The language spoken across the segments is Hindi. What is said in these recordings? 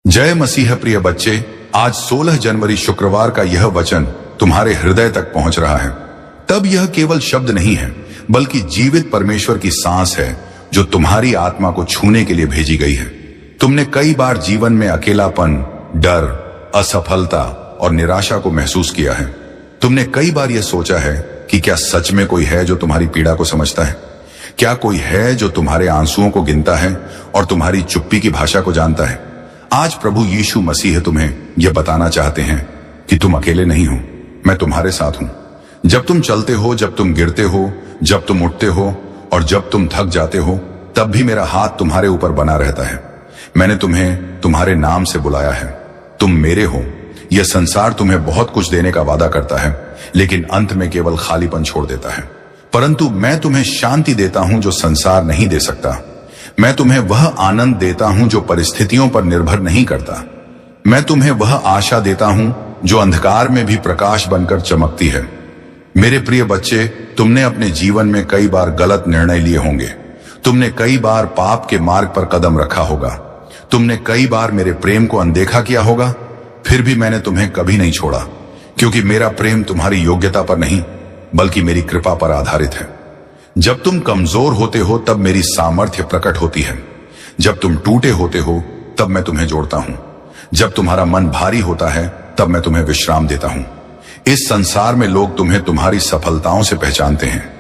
जय मसीह प्रिय बच्चे, आज 16 जनवरी शुक्रवार का यह वचन तुम्हारे हृदय तक पहुंच रहा है। तब यह केवल शब्द नहीं है, बल्कि जीवित परमेश्वर की सांस है जो तुम्हारी आत्मा को छूने के लिए भेजी गई है। तुमने कई बार जीवन में अकेलापन, डर, असफलता और निराशा को महसूस किया है। तुमने कई बार यह सोचा है कि क्या सच में कोई है जो तुम्हारी पीड़ा को समझता है? क्या कोई है जो तुम्हारे आंसुओं को गिनता है और तुम्हारी चुप्पी की भाषा को जानता है? आज प्रभु यीशु मसीह तुम्हें यह बताना चाहते हैं कि तुम अकेले नहीं हो, मैं तुम्हारे साथ हूं। जब तुम चलते हो, जब तुम गिरते हो, जब तुम उठते हो और जब तुम थक जाते हो, तब भी मेरा हाथ तुम्हारे ऊपर बना रहता है। मैंने तुम्हें तुम्हारे नाम से बुलाया है, तुम मेरे हो। यह संसार तुम्हें बहुत कुछ देने का वादा करता है, लेकिन अंत में केवल खालीपन छोड़ देता है। परंतु मैं तुम्हें शांति देता हूं जो संसार नहीं दे सकता। मैं तुम्हें वह आनंद देता हूं जो परिस्थितियों पर निर्भर नहीं करता। मैं तुम्हें वह आशा देता हूं जो अंधकार में भी प्रकाश बनकर चमकती है। मेरे प्रिय बच्चे, तुमने अपने जीवन में कई बार गलत निर्णय लिए होंगे। तुमने कई बार पाप के मार्ग पर कदम रखा होगा। तुमने कई बार मेरे प्रेम को अनदेखा किया होगा। फिर भी मैंने तुम्हें कभी नहीं छोड़ा, क्योंकि मेरा प्रेम तुम्हारी योग्यता पर नहीं, बल्कि मेरी कृपा पर आधारित है। जब तुम कमजोर होते हो तब मेरी सामर्थ्य प्रकट होती है। जब तुम टूटे होते हो तब मैं तुम्हें जोड़ता हूं। जब तुम्हारा मन भारी होता है तब मैं तुम्हें विश्राम देता हूं। इस संसार में लोग तुम्हें तुम्हारी सफलताओं से पहचानते हैं,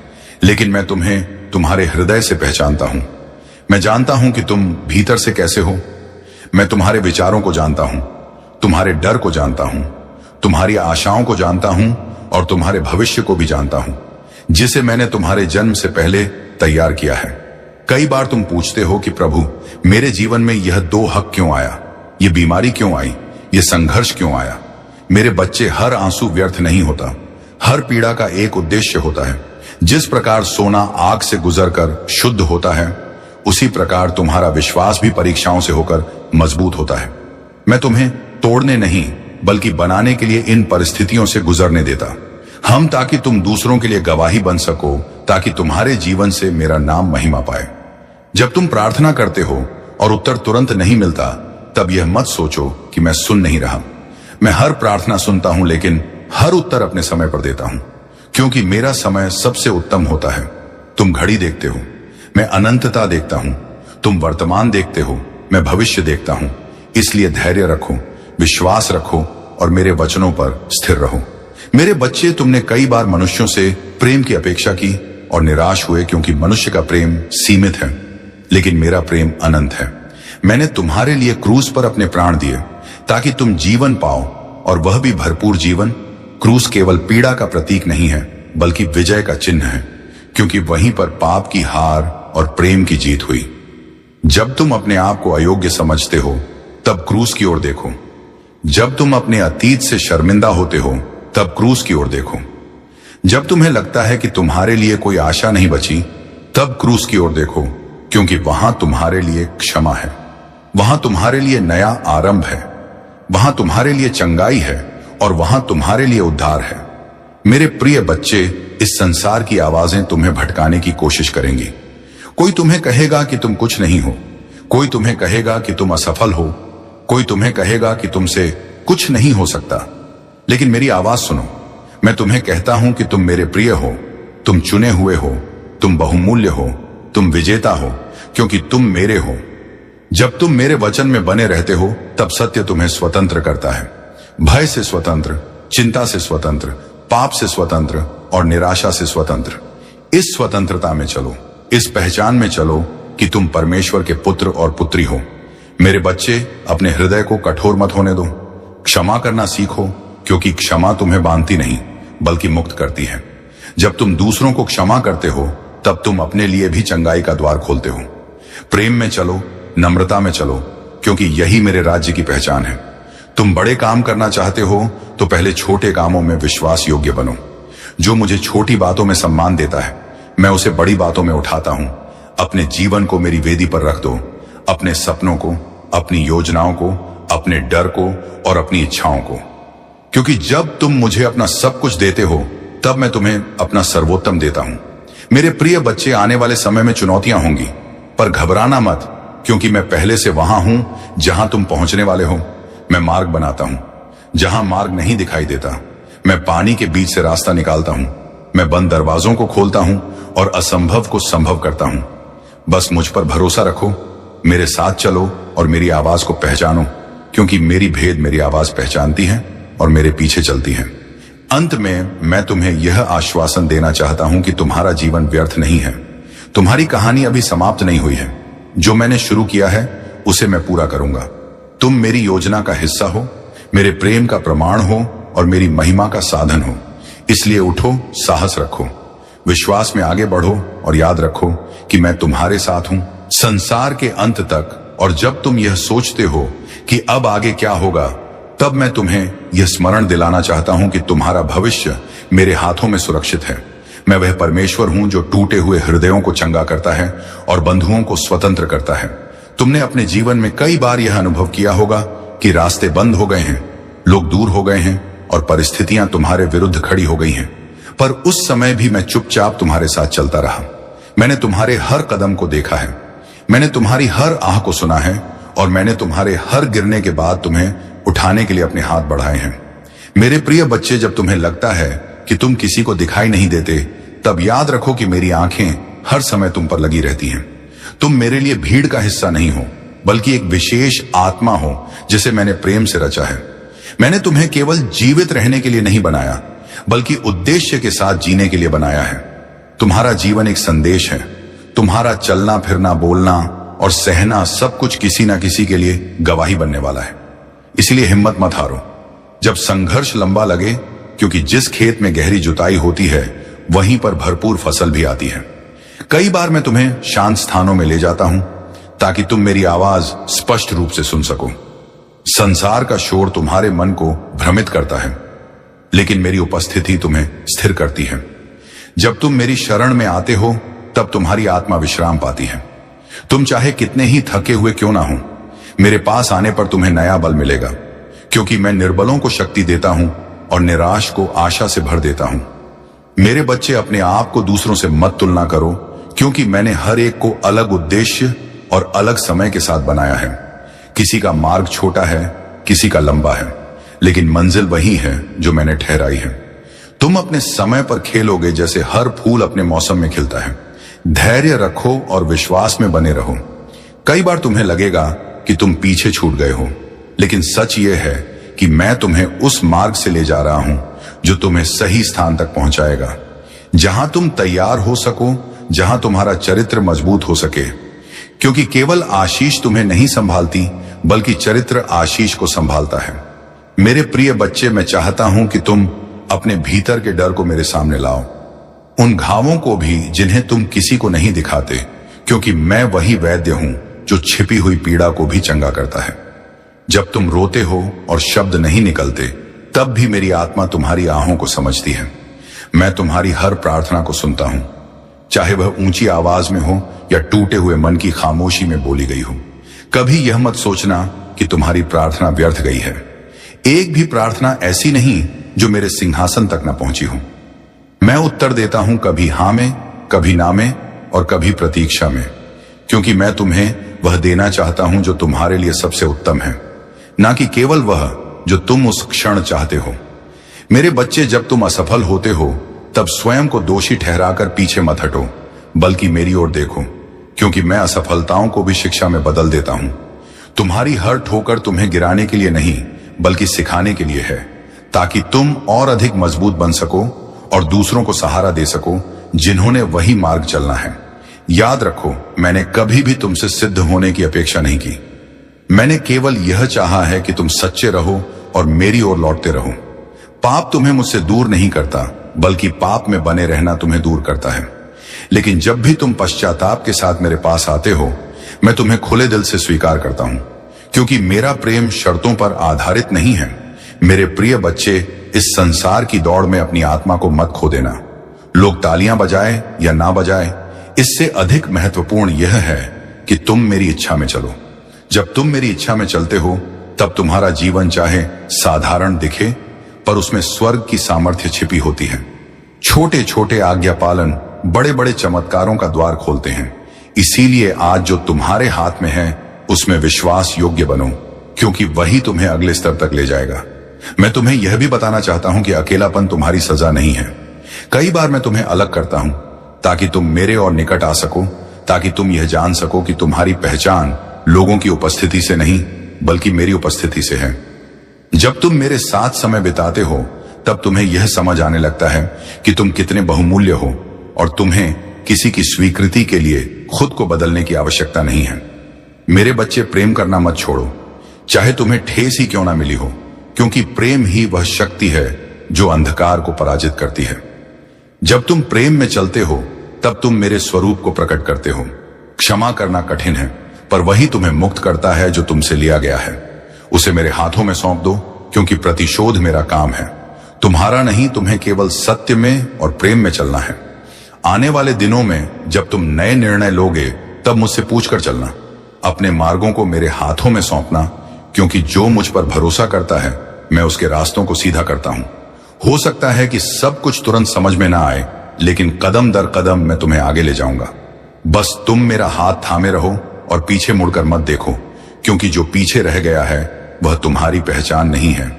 लेकिन मैं तुम्हें तुम्हारे हृदय से पहचानता हूं। मैं जानता हूं कि तुम भीतर से कैसे हो। मैं तुम्हारे विचारों को जानता हूं, तुम्हारे डर को जानता हूं, तुम्हारी आशाओं को जानता हूं और तुम्हारे भविष्य को भी जानता हूं, जिसे मैंने तुम्हारे जन्म से पहले तैयार किया है। कई बार तुम पूछते हो कि प्रभु, मेरे जीवन में यह दो हक क्यों आया, यह बीमारी क्यों आई, यह संघर्ष क्यों आया? मेरे बच्चे, हर आंसू व्यर्थ नहीं होता। हर पीड़ा का एक उद्देश्य होता है। जिस प्रकार सोना आग से गुजरकर शुद्ध होता है, उसी प्रकार तुम्हारा विश्वास भी परीक्षाओं से होकर मजबूत होता है। मैं तुम्हें तोड़ने नहीं, बल्कि बनाने के लिए इन परिस्थितियों से गुजरने देता हम, ताकि तुम दूसरों के लिए गवाही बन सको, ताकि तुम्हारे जीवन से मेरा नाम महिमा पाए। जब तुम प्रार्थना करते हो और उत्तर तुरंत नहीं मिलता, तब यह मत सोचो कि मैं सुन नहीं रहा। मैं हर प्रार्थना सुनता हूं, लेकिन हर उत्तर अपने समय पर देता हूं, क्योंकि मेरा समय सबसे उत्तम होता है। तुम घड़ी देखते हो, मैं अनंतता देखता हूं। तुम वर्तमान देखते हो, मैं भविष्य देखता हूं। इसलिए धैर्य रखो, विश्वास रखो और मेरे वचनों पर स्थिर रहो। मेरे बच्चे, तुमने कई बार मनुष्यों से प्रेम की अपेक्षा की और निराश हुए, क्योंकि मनुष्य का प्रेम सीमित है, लेकिन मेरा प्रेम अनंत है। मैंने तुम्हारे लिए क्रूस पर अपने प्राण दिए, ताकि तुम जीवन पाओ, और वह भी भरपूर जीवन। क्रूस केवल पीड़ा का प्रतीक नहीं है, बल्कि विजय का चिन्ह है, क्योंकि वहीं पर पाप की हार और प्रेम की जीत हुई। जब तुम अपने आप को अयोग्य समझते हो, तब क्रूस की ओर देखो। जब तुम अपने अतीत से शर्मिंदा होते हो, तब क्रूस की ओर देखो। जब तुम्हें लगता है कि तुम्हारे लिए कोई आशा नहीं बची, तब क्रूस की ओर देखो, क्योंकि वहां तुम्हारे लिए क्षमा है, वहां तुम्हारे लिए नया आरंभ है, वहां तुम्हारे लिए चंगाई है और वहां तुम्हारे लिए उद्धार है। मेरे प्रिय बच्चे, इस संसार की आवाजें तुम्हें भटकाने की कोशिश करेंगी। कोई तुम्हें कहेगा कि तुम कुछ नहीं हो, कोई तुम्हें कहेगा कि तुम असफल हो, कोई तुम्हें कहेगा कि तुमसे कुछ नहीं हो सकता। लेकिन मेरी आवाज सुनो। मैं तुम्हें कहता हूं कि तुम मेरे प्रिय हो, तुम चुने हुए हो, तुम बहुमूल्य हो, तुम विजेता हो, क्योंकि तुम मेरे हो। जब तुम मेरे वचन में बने रहते हो, तब सत्य तुम्हें स्वतंत्र करता है। भय से स्वतंत्र, चिंता से स्वतंत्र, पाप से स्वतंत्र और निराशा से स्वतंत्र। इस स्वतंत्रता में चलो, इस पहचान में चलो कि तुम परमेश्वर के पुत्र और पुत्री हो। मेरे बच्चे, अपने हृदय को कठोर मत होने दो। क्षमा करना सीखो, क्योंकि क्षमा तुम्हें बांधती नहीं, बल्कि मुक्त करती है। जब तुम दूसरों को क्षमा करते हो, तब तुम अपने लिए भी चंगाई का द्वार खोलते हो। प्रेम में चलो, नम्रता में चलो, क्योंकि यही मेरे राज्य की पहचान है। तुम बड़े काम करना चाहते हो, तो पहले छोटे कामों में विश्वास योग्य बनो। जो मुझे छोटी बातों में सम्मान देता है, मैं उसे बड़ी बातों में उठाता हूं। अपने जीवन को मेरी वेदी पर रख दो, अपने सपनों को, अपनी योजनाओं को, अपने डर को और अपनी इच्छाओं को, क्योंकि जब तुम मुझे अपना सब कुछ देते हो, तब मैं तुम्हें अपना सर्वोत्तम देता हूं। मेरे प्रिय बच्चे, आने वाले समय में चुनौतियां होंगी, पर घबराना मत, क्योंकि मैं पहले से वहां हूं जहां तुम पहुंचने वाले हो। मैं मार्ग बनाता हूं जहां मार्ग नहीं दिखाई देता। मैं पानी के बीच से रास्ता निकालता हूं। मैं बंद दरवाजों को खोलता हूं और असंभव को संभव करता हूं। बस मुझ पर भरोसा रखो, मेरे साथ चलो और मेरी आवाज को पहचानो, क्योंकि मेरी भेद मेरी आवाज पहचानती है और मेरे पीछे चलती है। अंत में मैं तुम्हें यह आश्वासन देना चाहता हूं कि तुम्हारा जीवन व्यर्थ नहीं है। तुम्हारी कहानी अभी समाप्त नहीं हुई है। जो मैंने शुरू किया है उसे मैं पूरा करूंगा। तुम मेरी योजना का हिस्सा हो, मेरे प्रेम का प्रमाण हो और मेरी महिमा का साधन हो। इसलिए उठो, साहस रखो, विश्वास में आगे बढ़ो और याद रखो कि मैं तुम्हारे साथ हूं संसार के अंत तक। और जब तुम यह सोचते हो कि अब आगे क्या होगा, तब मैं तुम्हें यह स्मरण दिलाना चाहता हूं कि तुम्हारा भविष्य मेरे हाथों में सुरक्षित है। मैं वह परमेश्वर हूं जो टूटे हुए हृदयों को चंगा करता है और बंधुओं को स्वतंत्र करता है। तुमने अपने जीवन में कई बार यह अनुभव किया होगा कि रास्ते बंद हो गए हैं, लोग दूर हो गए हैं और परिस्थितियां तुम्हारे विरुद्ध खड़ी हो गई हैं। पर उस समय भी मैं चुपचाप तुम्हारे साथ चलता रहा। मैंने तुम्हारे हर कदम को देखा है, मैंने तुम्हारी हर आह को सुना है और मैंने तुम्हारे हर गिरने के बाद तुम्हें उठाने के लिए अपने हाथ बढ़ाए हैं। मेरे प्रिय बच्चे, जब तुम्हें लगता है कि तुम किसी को दिखाई नहीं देते, तब याद रखो कि मेरी आंखें हर समय तुम पर लगी रहती हैं। तुम मेरे लिए भीड़ का हिस्सा नहीं हो, बल्कि एक विशेष आत्मा हो जिसे मैंने प्रेम से रचा है। मैंने तुम्हें केवल जीवित रहने के लिए नहीं बनाया, बल्कि उद्देश्य के साथ जीने के लिए बनाया है। तुम्हारा जीवन एक संदेश है। तुम्हारा चलना फिरना, बोलना और सहना सब कुछ किसी ना किसी के लिए गवाही बनने वाला है। इसलिए हिम्मत मत हारो जब संघर्ष लंबा लगे, क्योंकि जिस खेत में गहरी जुताई होती है वहीं पर भरपूर फसल भी आती है। कई बार मैं तुम्हें शांत स्थानों में ले जाता हूं ताकि तुम मेरी आवाज स्पष्ट रूप से सुन सको। संसार का शोर तुम्हारे मन को भ्रमित करता है, लेकिन मेरी उपस्थिति तुम्हें स्थिर करती है। जब तुम मेरी शरण में आते हो, तब तुम्हारी आत्मा विश्राम पाती है। तुम चाहे कितने ही थके हुए क्यों ना हो, मेरे पास आने पर तुम्हें नया बल मिलेगा, क्योंकि मैं निर्बलों को शक्ति देता हूं और निराश को आशा से भर देता हूं। मेरे बच्चे, अपने आप को दूसरों से मत तुलना करो, क्योंकि मैंने हर एक को अलग उद्देश्य और अलग समय के साथ बनाया है। किसी का मार्ग छोटा है, किसी का लंबा है, लेकिन मंजिल वही है जो मैंने ठहराई है। तुम अपने समय पर खेलोगे जैसे हर फूल अपने मौसम में खिलता है। धैर्य रखो और विश्वास में बने रहो। कई बार तुम्हें लगेगा कि तुम पीछे छूट गए हो, लेकिन सच यह है कि मैं तुम्हें उस मार्ग से ले जा रहा हूं जो तुम्हें सही स्थान तक पहुंचाएगा, जहां तुम तैयार हो सको, जहां तुम्हारा चरित्र मजबूत हो सके। क्योंकि केवल आशीष तुम्हें नहीं संभालती, बल्कि चरित्र आशीष को संभालता है। मेरे प्रिय बच्चे, मैं चाहता हूं कि तुम अपने भीतर के डर को मेरे सामने लाओ, उन घावों को भी जिन्हें तुम किसी को नहीं दिखाते, क्योंकि मैं वही वैद्य हूं जो छिपी हुई पीड़ा को भी चंगा करता है। जब तुम रोते हो और शब्द नहीं निकलते, तब भी मेरी आत्मा तुम्हारी आहों को समझती है। मैं तुम्हारी हर प्रार्थना को सुनता हूं, चाहे वह ऊंची आवाज में हो या टूटे हुए मन की खामोशी में बोली गई हो। कभी यह मत सोचना कि तुम्हारी प्रार्थना व्यर्थ गई है। एक भी प्रार्थना ऐसी नहीं जो मेरे सिंहासन तक न पहुंची हो। मैं उत्तर देता हूं, कभी हां में, कभी ना में और कभी प्रतीक्षा में, क्योंकि मैं तुम्हें वह देना चाहता हूं जो तुम्हारे लिए सबसे उत्तम है, ना कि केवल वह जो तुम उस क्षण चाहते हो। मेरे बच्चे, जब तुम असफल होते हो, तब स्वयं को दोषी ठहराकर पीछे मत हटो, बल्कि मेरी ओर देखो, क्योंकि मैं असफलताओं को भी शिक्षा में बदल देता हूं। तुम्हारी हर ठोकर तुम्हें गिराने के लिए नहीं, बल्कि सिखाने के लिए है, ताकि तुम और अधिक मजबूत बन सको और दूसरों को सहारा दे सको जिन्होंने वही मार्ग चलना है। याद रखो, मैंने कभी भी तुमसे सिद्ध होने की अपेक्षा नहीं की। मैंने केवल यह चाहा है कि तुम सच्चे रहो और मेरी ओर लौटते रहो। पाप तुम्हें मुझसे दूर नहीं करता, बल्कि पाप में बने रहना तुम्हें दूर करता है। लेकिन जब भी तुम पश्चाताप के साथ मेरे पास आते हो, मैं तुम्हें खुले दिल से स्वीकार करता हूं, क्योंकि मेरा प्रेम शर्तों पर आधारित नहीं है। मेरे प्रिय बच्चे, इस संसार की दौड़ में अपनी आत्मा को मत खो देना। लोग तालियां बजाए या ना बजाए, इससे अधिक महत्वपूर्ण यह है कि तुम मेरी इच्छा में चलो। जब तुम मेरी इच्छा में चलते हो, तब तुम्हारा जीवन चाहे साधारण दिखे, पर उसमें स्वर्ग की सामर्थ्य छिपी होती है। छोटे छोटे आज्ञा पालन बड़े बड़े चमत्कारों का द्वार खोलते हैं। इसीलिए आज जो तुम्हारे हाथ में है उसमें विश्वास योग्य बनो, क्योंकि वही तुम्हें अगले स्तर तक ले जाएगा। मैं तुम्हें यह भी बताना चाहता हूं कि अकेलापन तुम्हारी सजा नहीं है। कई बार मैं तुम्हें अलग करता हूं ताकि तुम मेरे और निकट आ सको, ताकि तुम यह जान सको कि तुम्हारी पहचान लोगों की उपस्थिति से नहीं बल्कि मेरी उपस्थिति से है। जब तुम मेरे साथ समय बिताते हो तब तुम्हें यह समझ आने लगता है कि तुम कितने बहुमूल्य हो और तुम्हें किसी की स्वीकृति के लिए खुद को बदलने की आवश्यकता नहीं है। मेरे बच्चे, प्रेम करना मत छोड़ो, चाहे तुम्हें ठेस ही क्यों ना मिली हो, क्योंकि प्रेम ही वह शक्ति है जो अंधकार को पराजित करती है। जब तुम प्रेम में चलते हो तब तुम मेरे स्वरूप को प्रकट करते हो। क्षमा करना कठिन है, पर वही तुम्हें मुक्त करता है जो तुमसे लिया गया है। उसे मेरे हाथों में सौंप दो, क्योंकि प्रतिशोध मेरा काम है, तुम्हारा नहीं। तुम्हें केवल सत्य में और प्रेम में चलना है। आने वाले दिनों में जब तुम नए निर्णय लोगे तब मुझसे पूछकर चलना। अपने मार्गों को मेरे हाथों में सौंपना, क्योंकि जो मुझ पर भरोसा करता है मैं उसके रास्तों को सीधा करता हूं। हो सकता है कि सब कुछ तुरंत समझ में ना आए, लेकिन कदम दर कदम मैं तुम्हें आगे ले जाऊंगा। बस तुम मेरा हाथ थामे रहो और पीछे मुड़कर मत देखो, क्योंकि जो पीछे रह गया है वह तुम्हारी पहचान नहीं है।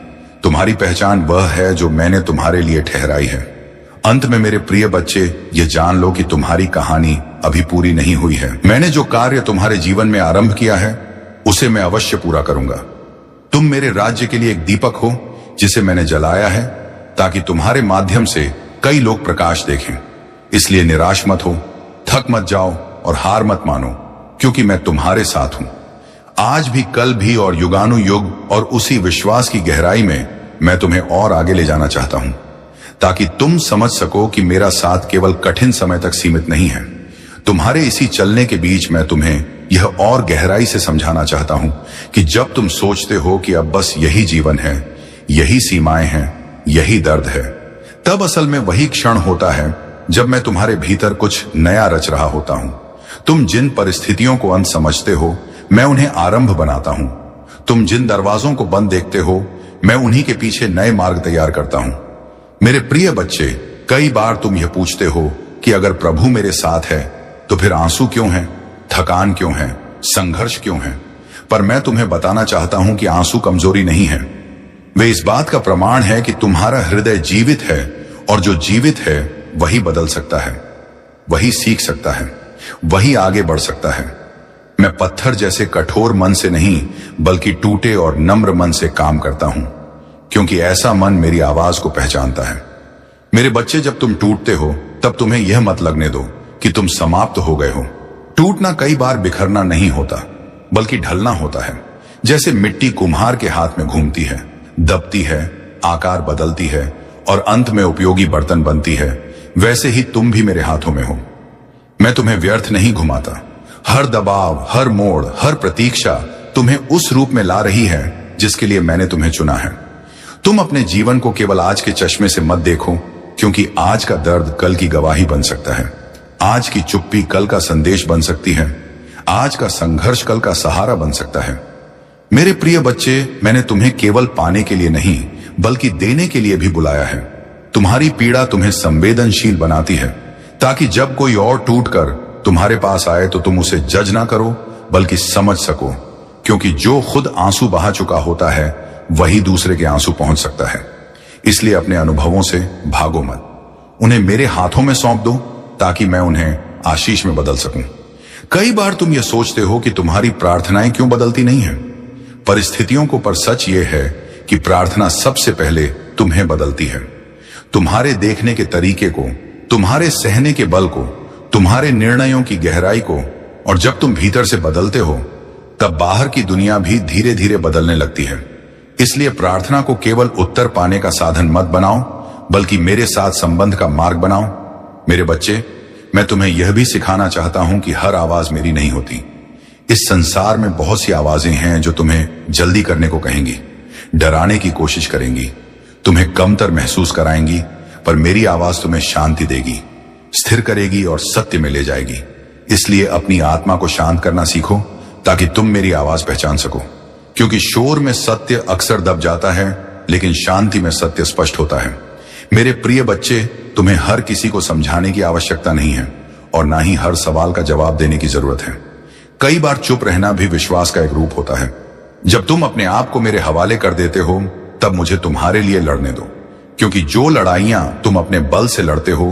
तुम्हारी पहचान वह है जो मैंने तुम्हारे लिए ठहराई है। अंत में मेरे प्रिय बच्चे, ये जान लो कि तुम्हारी कहानी अभी पूरी नहीं हुई है। मैंने जो कार्य तुम्हारे जीवन में आरंभ किया है उसे मैं अवश्य पूरा करूंगा। तुम मेरे राज्य के लिए एक दीपक हो जिसे मैंने जलाया है, ताकि तुम्हारे माध्यम से कई लोग प्रकाश देखें। इसलिए निराश मत हो, थक मत जाओ और हार मत मानो, क्योंकि मैं तुम्हारे साथ हूं। आज भी, कल भी और युगानुयुग, और उसी विश्वास की गहराई में मैं तुम्हें और आगे ले जाना चाहता हूं, ताकि तुम समझ सको कि मेरा साथ केवल कठिन समय तक सीमित नहीं है। तुम्हारे इसी चलने के बीच मैं तुम्हें यह और गहराई से समझाना चाहता हूं कि जब तुम सोचते हो कि अब बस यही जीवन है, यही सीमाएं हैं, यही दर्द है, तब असल में वही क्षण होता है जब मैं तुम्हारे भीतर कुछ नया रच रहा होता हूं। तुम जिन परिस्थितियों को अंत समझते हो, मैं उन्हें आरंभ बनाता हूं। तुम जिन दरवाजों को बंद देखते हो, मैं उन्हीं के पीछे नए मार्ग तैयार करता हूं। मेरे प्रिय बच्चे, कई बार तुम यह पूछते हो कि अगर प्रभु मेरे साथ है तो फिर आंसू क्यों हैं, थकान क्यों है, संघर्ष क्यों है? पर मैं तुम्हें बताना चाहता हूं कि आंसू कमजोरी नहीं है, वे इस बात का प्रमाण है कि तुम्हारा हृदय जीवित है, और जो जीवित है वही बदल सकता है, वही सीख सकता है, वही आगे बढ़ सकता है। मैं पत्थर जैसे कठोर मन से नहीं बल्कि टूटे और नम्र मन से काम करता हूं, क्योंकि ऐसा मन मेरी आवाज को पहचानता है। मेरे बच्चे, जब तुम टूटते हो तब तुम्हें यह मत लगने दो कि तुम समाप्त हो गए हो। टूटना कई बार बिखरना नहीं होता बल्कि ढलना होता है। जैसे मिट्टी कुम्हार के हाथ में घूमती है, दबती है, आकार बदलती है और अंत में उपयोगी बर्तन बनती है, वैसे ही तुम भी मेरे हाथों में हो। मैं तुम्हें व्यर्थ नहीं घुमाता। हर दबाव, हर मोड़, हर प्रतीक्षा तुम्हें उस रूप में ला रही है जिसके लिए मैंने तुम्हें चुना है। तुम अपने जीवन को केवल आज के चश्मे से मत देखो, क्योंकि आज का दर्द कल की गवाही बन सकता है, आज की चुप्पी कल का संदेश बन सकती है, आज का संघर्ष कल का सहारा बन सकता है। मेरे प्रिय बच्चे, मैंने तुम्हें केवल पाने के लिए नहीं बल्कि देने के लिए भी बुलाया है। तुम्हारी पीड़ा तुम्हें संवेदनशील बनाती है, ताकि जब कोई और टूटकर तुम्हारे पास आए तो तुम उसे जज ना करो बल्कि समझ सको, क्योंकि जो खुद आंसू बहा चुका होता है वही दूसरे के आंसू पहुंच सकता है। इसलिए अपने अनुभवों से भागो मत, उन्हें मेरे हाथों में सौंप दो ताकि मैं उन्हें आशीष में बदल सकूं। कई बार तुम यह सोचते हो कि तुम्हारी प्रार्थनाएं क्यों बदलती नहीं है, परिस्थितियों को, पर सच यह है कि प्रार्थना सबसे पहले तुम्हें बदलती है। तुम्हारे देखने के तरीके को, तुम्हारे सहने के बल को, तुम्हारे निर्णयों की गहराई को, और जब तुम भीतर से बदलते हो तब बाहर की दुनिया भी धीरे धीरे बदलने लगती है। इसलिए प्रार्थना को केवल उत्तर पाने का साधन मत बनाओ बल्कि मेरे साथ संबंध का मार्ग बनाओ। मेरे बच्चे, मैं तुम्हें यह भी सिखाना चाहता हूं कि हर आवाज मेरी नहीं होती। इस संसार में बहुत सी आवाजें हैं जो तुम्हें जल्दी करने को कहेंगी, डराने की कोशिश करेंगी, तुम्हें कमतर महसूस कराएंगी, पर मेरी आवाज तुम्हें शांति देगी, स्थिर करेगी और सत्य में ले जाएगी। इसलिए अपनी आत्मा को शांत करना सीखो ताकि तुम मेरी आवाज पहचान सको, क्योंकि शोर में सत्य अक्सर दब जाता है लेकिन शांति में सत्य स्पष्ट होता है। मेरे प्रिय बच्चे, तुम्हें हर किसी को समझाने की आवश्यकता नहीं है और ना ही हर सवाल का जवाब देने की जरूरत है। कई बार चुप रहना भी विश्वास का एक रूप होता है। जब तुम अपने आप को मेरे हवाले कर देते हो, तब मुझे तुम्हारे लिए लड़ने दो, क्योंकि जो लड़ाइयां तुम अपने बल से लड़ते हो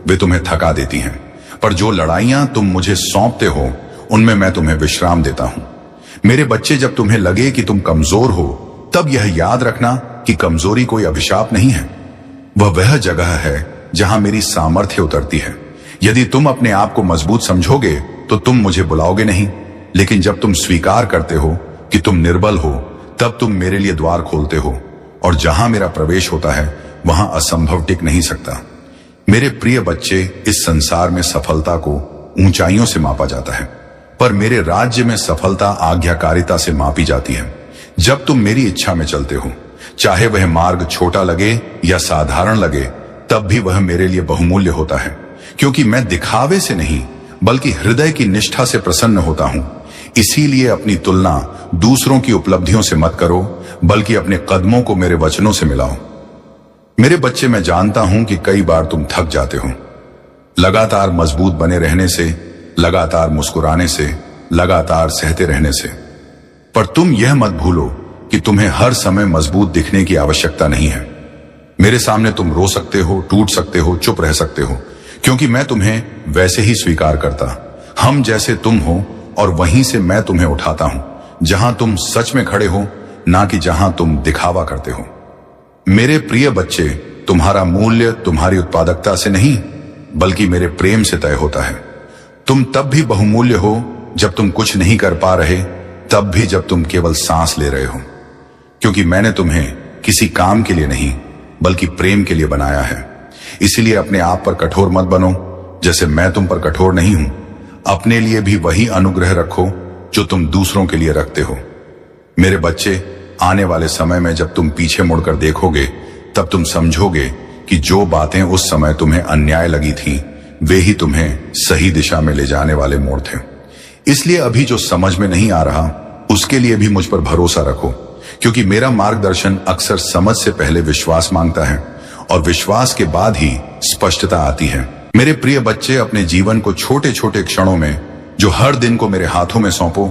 वे तुम्हें थका देती हैं, पर जो लड़ाइयां तुम मुझे सौंपते हो उनमें मैं तुम्हें विश्राम देता हूं। मेरे बच्चे, जब तुम्हें लगे कि तुम कमजोर हो, तब यह याद रखना कि कमजोरी कोई अभिशाप नहीं है। वह जगह है जहां मेरी सामर्थ्य उतरती है। यदि तुम अपने आप को मजबूत समझोगे तो तुम मुझे बुलाओगे नहीं, लेकिन जब तुम स्वीकार करते हो कि तुम निर्बल हो, तब तुम मेरे लिए द्वार खोलते हो, और जहां मेरा प्रवेश होता है वहां असंभव टिक नहीं सकता। मेरे प्रिय बच्चे, इस संसार में सफलता को ऊंचाइयों से मापा जाता है, पर मेरे राज्य में सफलता आज्ञाकारिता से मापी जाती है। जब तुम मेरी इच्छा में चलते हो, चाहे वह मार्ग छोटा लगे या साधारण लगे, तब भी वह मेरे लिए बहुमूल्य होता है, क्योंकि मैं दिखावे से नहीं बल्कि हृदय की निष्ठा से प्रसन्न होता हूं। इसीलिए अपनी तुलना दूसरों की उपलब्धियों से मत करो, बल्कि अपने कदमों को मेरे वचनों से मिलाओ। मेरे बच्चे, मैं जानता हूं कि कई बार तुम थक जाते हो, लगातार मजबूत बने रहने से, लगातार मुस्कुराने से, लगातार सहते रहने से। पर तुम यह मत भूलो कि तुम्हें हर समय मजबूत दिखने की आवश्यकता नहीं है। मेरे सामने तुम रो सकते हो, टूट सकते हो, चुप रह सकते हो, क्योंकि मैं तुम्हें वैसे ही स्वीकार करता। हम जैसे तुम हो, और वहीं से मैं तुम्हें उठाता हूं, जहां तुम सच में खड़े हो, ना कि जहां तुम दिखावा करते हो। मेरे प्रिय बच्चे, तुम्हारा मूल्य तुम्हारी उत्पादकता से नहीं बल्कि मेरे प्रेम से तय होता है। तुम तब भी बहुमूल्य हो जब तुम कुछ नहीं कर पा रहे, तब भी जब तुम केवल सांस ले रहे हो, क्योंकि मैंने तुम्हें किसी काम के लिए नहीं बल्कि प्रेम के लिए बनाया है। इसीलिए अपने आप पर कठोर मत बनो, जैसे मैं तुम पर कठोर नहीं हूं। अपने लिए भी वही अनुग्रह रखो जो तुम दूसरों के लिए रखते हो। मेरे बच्चे, आने वाले समय में जब तुम पीछे मुड़कर देखोगे, तब तुम समझोगे कि जो बातें उस समय तुम्हें अन्याय लगी थी, वे ही तुम्हें सही दिशा में ले जाने वाले मोड़ थे। इसलिए अभी जो समझ में नहीं आ रहा, उसके लिए भी मुझ पर भरोसा रखो, क्योंकि मेरा मार्गदर्शन अक्सर समझ से पहले विश्वास मांगता है, और विश्वास के बाद ही स्पष्टता आती है। मेरे प्रिय बच्चे, अपने जीवन को छोटे छोटे क्षणों में, जो हर दिन को मेरे हाथों में सौंपो,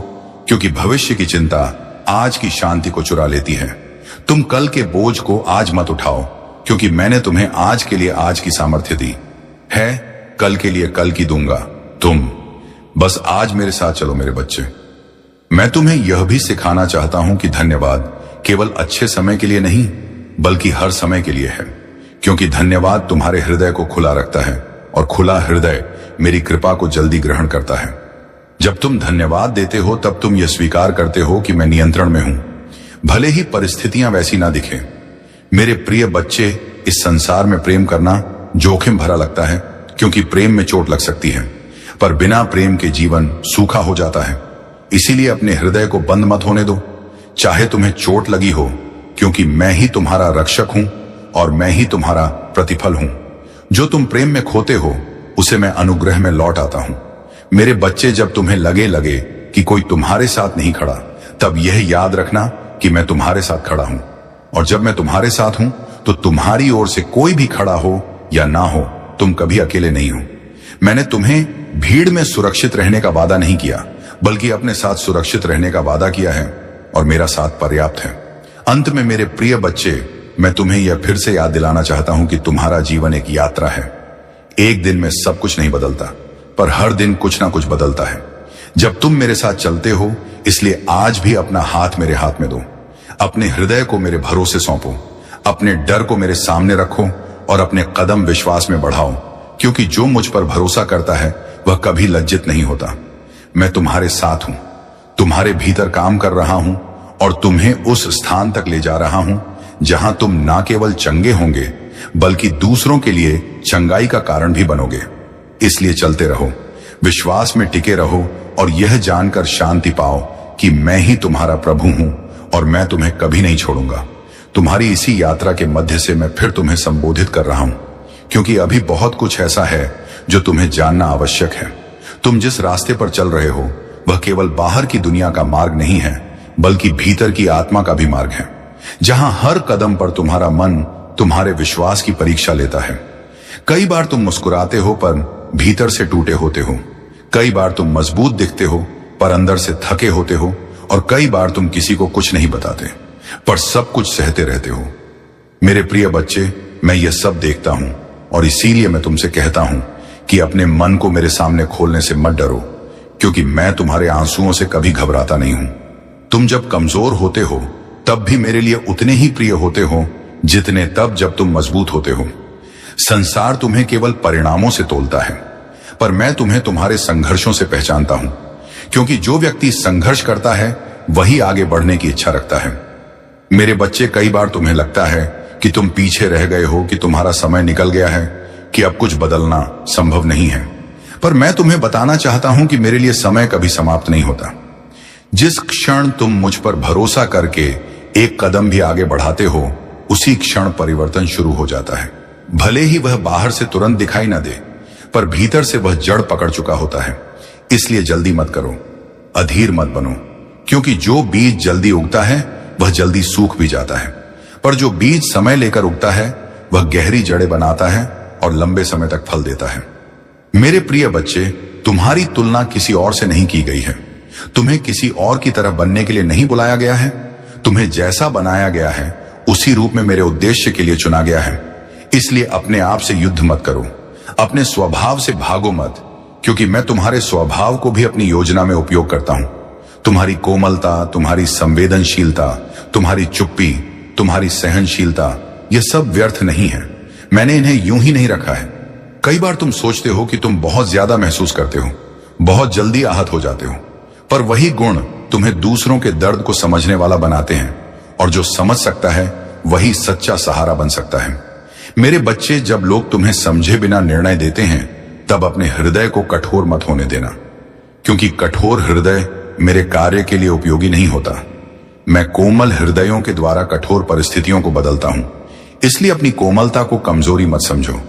क्योंकि भविष्य की चिंता आज की शांति को चुरा लेती है। तुम कल के बोझ को आज मत उठाओ, क्योंकि मैंने तुम्हें आज के लिए आज की सामर्थ्य दी है, कल के लिए कल की दूंगा। तुम बस आज मेरे साथ चलो। मेरे बच्चे, मैं तुम्हें यह भी सिखाना चाहता हूं कि धन्यवाद केवल अच्छे समय के लिए नहीं बल्कि हर समय के लिए है, क्योंकि धन्यवाद तुम्हारे हृदय को खुला रखता है, और खुला हृदय मेरी कृपा को जल्दी ग्रहण करता है। जब तुम धन्यवाद देते हो, तब तुम यह स्वीकार करते हो कि मैं नियंत्रण में हूं, भले ही परिस्थितियां वैसी ना दिखे। मेरे प्रिय बच्चे, इस संसार में प्रेम करना जोखिम भरा लगता है, क्योंकि प्रेम में चोट लग सकती है, पर बिना प्रेम के जीवन सूखा हो जाता है। इसीलिए अपने हृदय को बंद मत होने दो, चाहे तुम्हें चोट लगी हो, क्योंकि मैं ही तुम्हारा रक्षक हूं और मैं ही तुम्हारा प्रतिफल हूं। जो तुम प्रेम में खोते हो, उसे मैं अनुग्रह में लौट आता हूं। मेरे बच्चे, जब तुम्हें लगे कि कोई तुम्हारे साथ नहीं खड़ा, तब यह याद रखना कि मैं तुम्हारे साथ खड़ा हूं, और जब मैं तुम्हारे साथ हूं तो तुम्हारी ओर से कोई भी खड़ा हो या ना हो, तुम कभी अकेले नहीं हो। मैंने तुम्हें भीड़ में सुरक्षित रहने का वादा नहीं किया, बल्कि अपने साथ सुरक्षित रहने का वादा किया है, और मेरा साथ पर्याप्त है। अंत में मेरे प्रिय बच्चे, मैं तुम्हें यह फिर से याद दिलाना चाहता हूं कि तुम्हारा जीवन एक यात्रा है। एक दिन में सब कुछ नहीं बदलता, पर हर दिन कुछ ना कुछ बदलता है। जब तुम मेरे साथ चलते हो, इसलिए आज भी अपना हाथ मेरे हाथ में दो, अपने हृदय को मेरे भरोसे सौंपो, अपने डर को मेरे सामने रखो, और अपने कदम विश्वास में बढ़ाओ, क्योंकि जो मुझ पर भरोसा करता है वह कभी लज्जित नहीं होता। मैं तुम्हारे साथ हूं, तुम्हारे भीतर काम कर रहा हूं, और तुम्हें उस स्थान तक ले जा रहा हूं जहां तुम ना केवल चंगे होंगे बल्कि दूसरों के लिए चंगाई का कारण भी बनोगे। इसलिए चलते रहो, विश्वास में टिके रहो, और यह जानकर शांति पाओ कि मैं ही तुम्हारा प्रभु हूं, और मैं तुम्हें कभी नहीं छोड़ूंगा। तुम्हारी इसी यात्रा के मध्य से मैं फिर तुम्हें संबोधित कर रहा हूं, क्योंकि अभी बहुत कुछ ऐसा है जो तुम्हें जानना आवश्यक है। तुम जिस रास्ते पर चल रहे हो, वह केवल बाहर की दुनिया का मार्ग नहीं है, बल्कि भीतर की आत्मा का भी मार्ग है, जहां हर कदम पर तुम्हारा मन तुम्हारे विश्वास की परीक्षा लेता है। कई बार तुम मुस्कुराते हो, पर भीतर से टूटे होते हो। कई बार तुम मजबूत दिखते हो पर अंदर से थके होते हो, और कई बार तुम किसी को कुछ नहीं बताते पर सब कुछ सहते रहते हो। मेरे प्रिय बच्चे, मैं ये सब देखता हूं और इसीलिए मैं तुमसे कहता हूं कि अपने मन को मेरे सामने खोलने से मत डरो, क्योंकि मैं तुम्हारे आंसुओं से कभी घबराता नहीं हूं। तुम जब कमजोर होते हो तब भी मेरे लिए उतने ही प्रिय होते हो जितने तब जब तुम मजबूत होते हो। संसार तुम्हें केवल परिणामों से तोलता है, पर मैं तुम्हें तुम्हारे संघर्षों से पहचानता हूं, क्योंकि जो व्यक्ति संघर्ष करता है वही आगे बढ़ने की इच्छा रखता है। मेरे बच्चे, कई बार तुम्हें लगता है कि तुम पीछे रह गए हो, कि तुम्हारा समय निकल गया है, कि अब कुछ बदलना संभव नहीं है। पर मैं तुम्हें बताना चाहता हूं कि मेरे लिए समय कभी समाप्त नहीं होता। जिस क्षण तुम मुझ पर भरोसा करके एक कदम भी आगे बढ़ाते हो, उसी क्षण परिवर्तन शुरू हो जाता है। भले ही वह बाहर से तुरंत दिखाई ना दे, पर भीतर से वह जड़ पकड़ चुका होता है। इसलिए जल्दी मत करो, अधीर मत बनो, क्योंकि जो बीज जल्दी उगता है वह जल्दी सूख भी जाता है, पर जो बीज समय लेकर उगता है वह गहरी जड़ें बनाता है और लंबे समय तक फल देता है। मेरे प्रिय बच्चे, तुम्हारी तुलना किसी और से नहीं की गई है। तुम्हें किसी और की तरह बनने के लिए नहीं बुलाया गया है। तुम्हें जैसा बनाया गया है उसी रूप में मेरे उद्देश्य के लिए चुना गया है। इसलिए अपने आप से युद्ध मत करो, अपने स्वभाव से भागो मत, क्योंकि मैं तुम्हारे स्वभाव को भी अपनी योजना में उपयोग करता हूं। तुम्हारी कोमलता, तुम्हारी संवेदनशीलता, तुम्हारी चुप्पी, तुम्हारी सहनशीलता, यह सब व्यर्थ नहीं है। मैंने इन्हें यूं ही नहीं रखा है। कई बार तुम सोचते हो कि तुम बहुत ज्यादा महसूस करते हो, बहुत जल्दी आहत हो जाते हो, पर वही गुण तुम्हें दूसरों के दर्द को समझने वाला बनाते हैं, और जो समझ सकता है वही सच्चा सहारा बन सकता है। मेरे बच्चे, जब लोग तुम्हें समझे बिना निर्णय देते हैं तब अपने हृदय को कठोर मत होने देना, क्योंकि कठोर हृदय मेरे कार्य के लिए उपयोगी नहीं होता। मैं कोमल हृदयों के द्वारा कठोर परिस्थितियों को बदलता हूं, इसलिए अपनी कोमलता को कमजोरी मत समझो।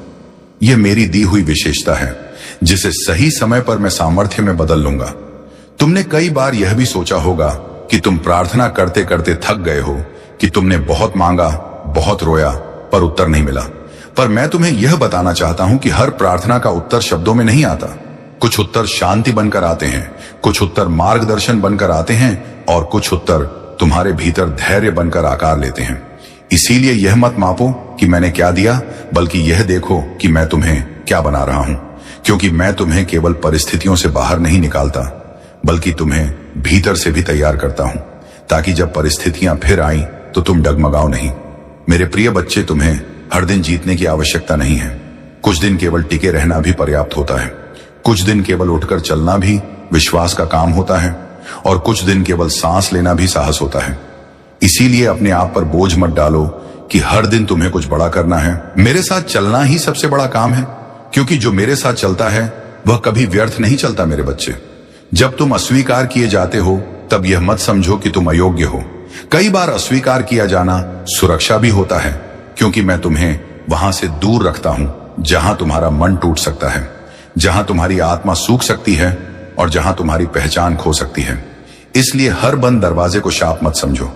यह मेरी दी हुई विशेषता है, जिसे सही समय पर मैं सामर्थ्य में बदल लूंगा। तुमने कई बार यह भी सोचा होगा कि तुम प्रार्थना करते करते थक गए हो, कि तुमने बहुत मांगा, बहुत रोया, पर उत्तर नहीं मिला। पर मैं तुम्हें यह बताना चाहता हूं कि हर प्रार्थना का उत्तर शब्दों में नहीं आता। कुछ उत्तर शांति बनकर आते हैं, कुछ उत्तर मार्गदर्शन बनकर आते हैं, और कुछ उत्तर तुम्हारे भीतर धैर्य बनकर आकार लेते हैं। इसीलिए यह मत मापो कि मैंने क्या दिया, बल्कि यह देखो कि मैं तुम्हें क्या बना रहा हूं, क्योंकि मैं तुम्हें केवल परिस्थितियों से बाहर नहीं निकालता, बल्कि तुम्हें भीतर से भी तैयार करता हूं, ताकि जब परिस्थितियां फिर आईं तो तुम डगमगाओ नहीं। मेरे प्रिय बच्चे, तुम्हें हर दिन जीतने की आवश्यकता नहीं है। कुछ दिन केवल टिके रहना भी पर्याप्त होता है। कुछ दिन केवल उठकर चलना भी विश्वास का काम होता है, और कुछ दिन केवल सांस लेना भी साहस होता है। इसीलिए अपने आप पर बोझ मत डालो कि हर दिन तुम्हें कुछ बड़ा करना है। मेरे साथ चलना ही सबसे बड़ा काम है, क्योंकि जो मेरे साथ चलता है वह कभी व्यर्थ नहीं चलता। मेरे बच्चे, जब तुम अस्वीकार किए जाते हो तब यह मत समझो कि तुम अयोग्य हो। कई बार अस्वीकार किया जाना सुरक्षा भी होता है, क्योंकि मैं तुम्हें वहां से दूर रखता हूं जहां तुम्हारा मन टूट सकता है, जहां तुम्हारी आत्मा सूख सकती है, और जहां तुम्हारी पहचान खो सकती है। इसलिए हर बंद दरवाजे को शाप मत समझो।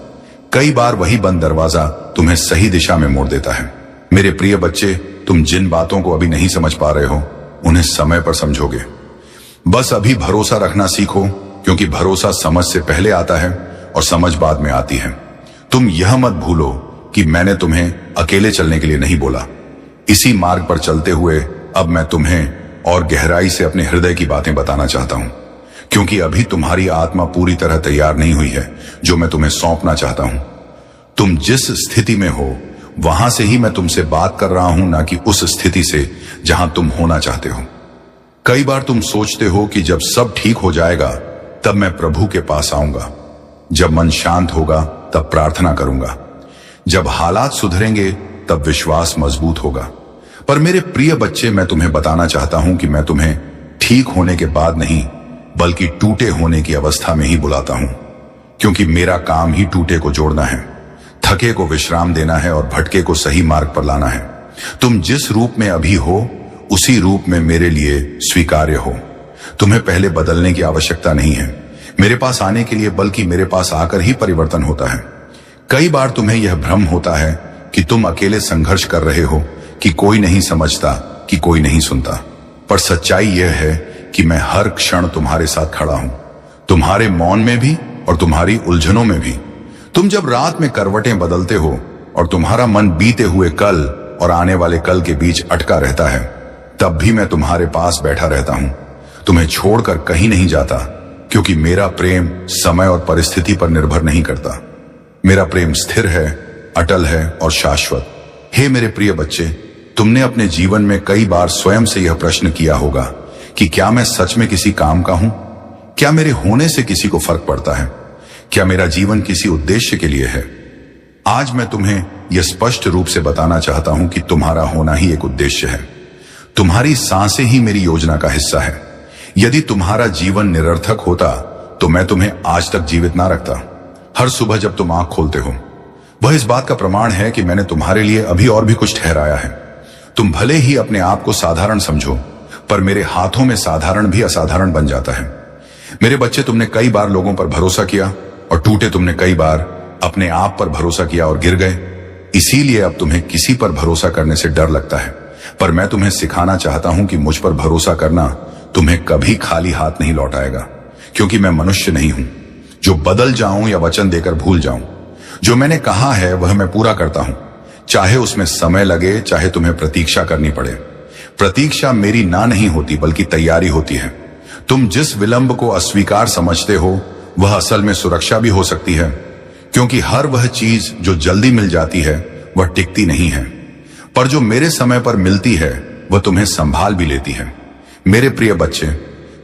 कई बार वही बंद दरवाजा तुम्हें सही दिशा में मोड़ देता है। मेरे प्रिय बच्चे, तुम जिन बातों को अभी नहीं समझ पा रहे हो उन्हें समय पर समझोगे। बस अभी भरोसा रखना सीखो, क्योंकि भरोसा समझ से पहले आता है और समझ बाद में आती है। तुम यह मत भूलो कि मैंने तुम्हें अकेले चलने के लिए नहीं बोला। इसी मार्ग पर चलते हुए अब मैं तुम्हें और गहराई से अपने हृदय की बातें बताना चाहता हूं, क्योंकि अभी तुम्हारी आत्मा पूरी तरह तैयार नहीं हुई है जो मैं तुम्हें सौंपना चाहता हूं। तुम जिस स्थिति में हो वहां से ही मैं तुमसे बात कर रहा हूं, ना कि उस स्थिति से जहां तुम होना चाहते हो। कई बार तुम सोचते हो कि जब सब ठीक हो जाएगा तब मैं प्रभु के पास आऊंगा, जब मन शांत होगा तब प्रार्थना करूंगा, जब हालात सुधरेंगे तब विश्वास मजबूत होगा। पर मेरे प्रिय बच्चे, मैं तुम्हें बताना चाहता हूं कि मैं तुम्हें ठीक होने के बाद नहीं, बल्कि टूटे होने की अवस्था में ही बुलाता हूं, क्योंकि मेरा काम ही टूटे को जोड़ना है, थके को विश्राम देना है और भटके को सही मार्ग पर लाना है। तुम जिस रूप में अभी हो उसी रूप में मेरे लिए स्वीकार्य हो। तुम्हें पहले बदलने की आवश्यकता नहीं है मेरे पास आने के लिए, बल्कि मेरे पास आकर ही परिवर्तन होता है। कई बार तुम्हें यह भ्रम होता है कि तुम अकेले संघर्ष कर रहे हो, कि कोई नहीं समझता, कि कोई नहीं सुनता। पर सच्चाई यह है कि मैं हर क्षण तुम्हारे साथ खड़ा हूं, तुम्हारे मौन में भी और तुम्हारी उलझनों में भी। तुम जब रात में करवटें बदलते हो और तुम्हारा मन बीते हुए कल और आने वाले कल के बीच अटका रहता है, तब भी मैं तुम्हारे पास बैठा रहता हूं, तुम्हें छोड़कर कहीं नहीं जाता, क्योंकि मेरा प्रेम समय और परिस्थिति पर निर्भर नहीं करता। मेरा प्रेम स्थिर है, अटल है और शाश्वत। हे मेरे प्रिय बच्चे, तुमने अपने जीवन में कई बार स्वयं से यह प्रश्न किया होगा कि क्या मैं सच में किसी काम का हूं? क्या मेरे होने से किसी को फर्क पड़ता है? क्या मेरा जीवन किसी उद्देश्य के लिए है? आज मैं तुम्हें यह स्पष्ट रूप से बताना चाहता हूं कि तुम्हारा होना ही एक उद्देश्य है। तुम्हारी सांसें ही मेरी योजना का हिस्सा है। यदि तुम्हारा जीवन निरर्थक होता तो मैं तुम्हें आज तक जीवित ना रखता। हर सुबह जब तुम आंख खोलते हो, वह इस बात का प्रमाण है कि मैंने तुम्हारे लिए अभी और भी कुछ ठहराया है। तुम भले ही अपने आप को साधारण समझो, पर मेरे हाथों में साधारण भी असाधारण बन जाता है। मेरे बच्चे, तुमने कई बार लोगों पर भरोसा किया और टूटे। तुमने कई बार अपने आप पर भरोसा किया और गिर गए। इसीलिए अब तुम्हें किसी पर भरोसा करने से डर लगता है। पर मैं तुम्हें सिखाना चाहता हूं कि मुझ पर भरोसा करना तुम्हें कभी खाली हाथ नहीं लौटाएगा, क्योंकि मैं मनुष्य नहीं हूं जो बदल जाऊं या वचन देकर भूल जाऊं। जो मैंने कहा है वह मैं पूरा करता हूं, चाहे उसमें समय लगे, चाहे तुम्हें प्रतीक्षा करनी पड़े। प्रतीक्षा मेरी ना नहीं होती, बल्कि तैयारी होती है। तुम जिस विलंब को अस्वीकार समझते हो, वह असल में सुरक्षा भी हो सकती है, क्योंकि हर वह चीज जो जल्दी मिल जाती है वह टिकती नहीं है, पर जो मेरे समय पर मिलती है वह तुम्हें संभाल भी लेती है। मेरे प्रिय बच्चे,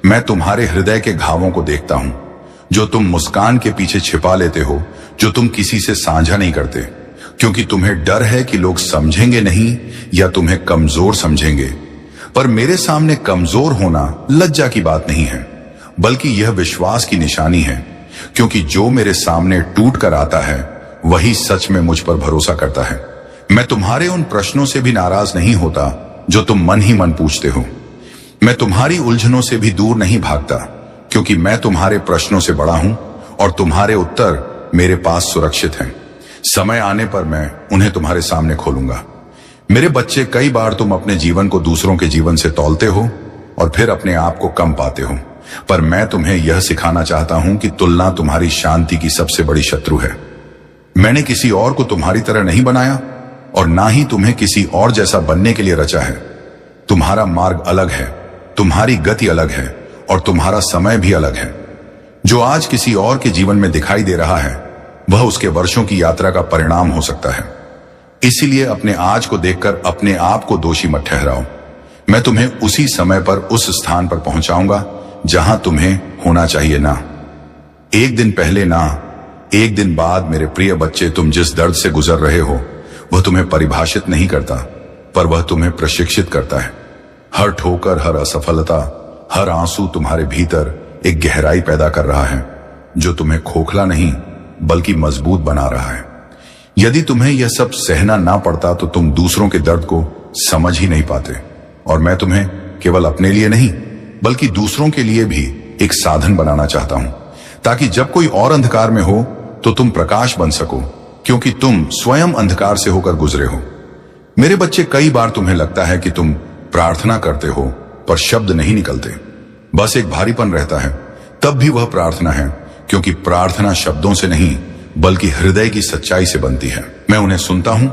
मैं तुम्हारे हृदय के घावों को देखता हूं, जो तुम मुस्कान के पीछे छिपा लेते हो, जो तुम किसी से साझा नहीं करते, क्योंकि तुम्हें डर है कि लोग समझेंगे नहीं या तुम्हें कमजोर समझेंगे। पर मेरे सामने कमजोर होना लज्जा की बात नहीं है, बल्कि यह विश्वास की निशानी है, क्योंकि जो मेरे सामने टूट कर आता है वही सच में मुझ पर भरोसा करता है। मैं तुम्हारे उन प्रश्नों से भी नाराज नहीं होता जो तुम मन ही मन पूछते हो। मैं तुम्हारी उलझनों से भी दूर नहीं भागता, क्योंकि मैं तुम्हारे प्रश्नों से बड़ा हूं और तुम्हारे उत्तर मेरे पास सुरक्षित हैं। समय आने पर मैं उन्हें तुम्हारे सामने खोलूंगा। मेरे बच्चे, कई बार तुम अपने जीवन को दूसरों के जीवन से तौलते हो और फिर अपने आप को कम पाते हो, पर मैं तुम्हें यह सिखाना चाहता हूं कि तुलना तुम्हारी शांति की सबसे बड़ी शत्रु है। मैंने किसी और को तुम्हारी तरह नहीं बनाया और ना ही तुम्हें किसी और जैसा बनने के लिए रचा है। तुम्हारा मार्ग अलग है, तुम्हारी गति अलग है और तुम्हारा समय भी अलग है। जो आज किसी और के जीवन में दिखाई दे रहा है, वह उसके वर्षों की यात्रा का परिणाम हो सकता है। इसीलिए अपने आज को देखकर अपने आप को दोषी मत ठहराओ। मैं तुम्हें उसी समय पर उस स्थान पर पहुंचाऊंगा जहां तुम्हें होना चाहिए ना एक दिन पहले, ना एक दिन बाद। मेरे प्रिय बच्चे, तुम जिस दर्द से गुजर रहे हो वह तुम्हें परिभाषित नहीं करता, पर वह तुम्हें प्रशिक्षित करता है। हर ठोकर, हर असफलता, हर आंसू तुम्हारे भीतर एक गहराई पैदा कर रहा है, जो तुम्हें खोखला नहीं बल्कि मजबूत बना रहा है। यदि तुम्हें यह सब सहना ना पड़ता तो तुम दूसरों के दर्द को समझ ही नहीं पाते। और मैं तुम्हें केवल अपने लिए नहीं बल्कि दूसरों के लिए भी एक साधन बनाना चाहता हूं, ताकि जब कोई और अंधकार में हो तो तुम प्रकाश बन सको, क्योंकि तुम स्वयं अंधकार से होकर गुजरे हो। मेरे बच्चे, कई बार तुम्हें लगता है कि तुम प्रार्थना करते हो पर शब्द नहीं निकलते, बस एक भारीपन रहता है। तब भी वह प्रार्थना है, क्योंकि प्रार्थना शब्दों से नहीं बल्कि हृदय की सच्चाई से बनती है। मैं उन्हें सुनता हूं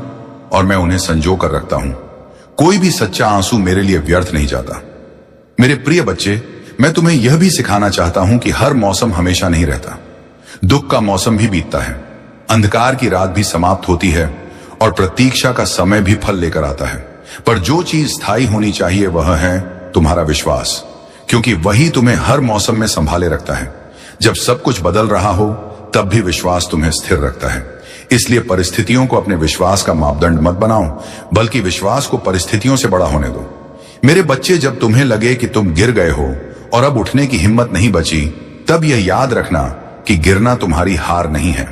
और मैं उन्हें संजो कर रखता हूं। कोई भी सच्चा आंसू मेरे लिए व्यर्थ नहीं जाता। मेरे प्रिय बच्चे, मैं तुम्हें यह भी सिखाना चाहता हूं कि हर मौसम हमेशा नहीं रहता। दुख का मौसम भी बीतता है, अंधकार की रात भी समाप्त होती है और प्रतीक्षा का समय भी फल लेकर आता है। पर जो चीज स्थायी होनी चाहिए वह है तुम्हारा विश्वास, क्योंकि वही तुम्हें हर मौसम में संभाले रखता है। जब सब कुछ बदल रहा हो तब भी विश्वास तुम्हें स्थिर रखता है। इसलिए परिस्थितियों को अपने विश्वास का मापदंड मत बनाओ, बल्कि विश्वास को परिस्थितियों से बड़ा होने दो। मेरे बच्चे, जब तुम्हें लगे कि तुम गिर गए हो और अब उठने की हिम्मत नहीं बची, तब यह याद रखना कि गिरना तुम्हारी हार नहीं है।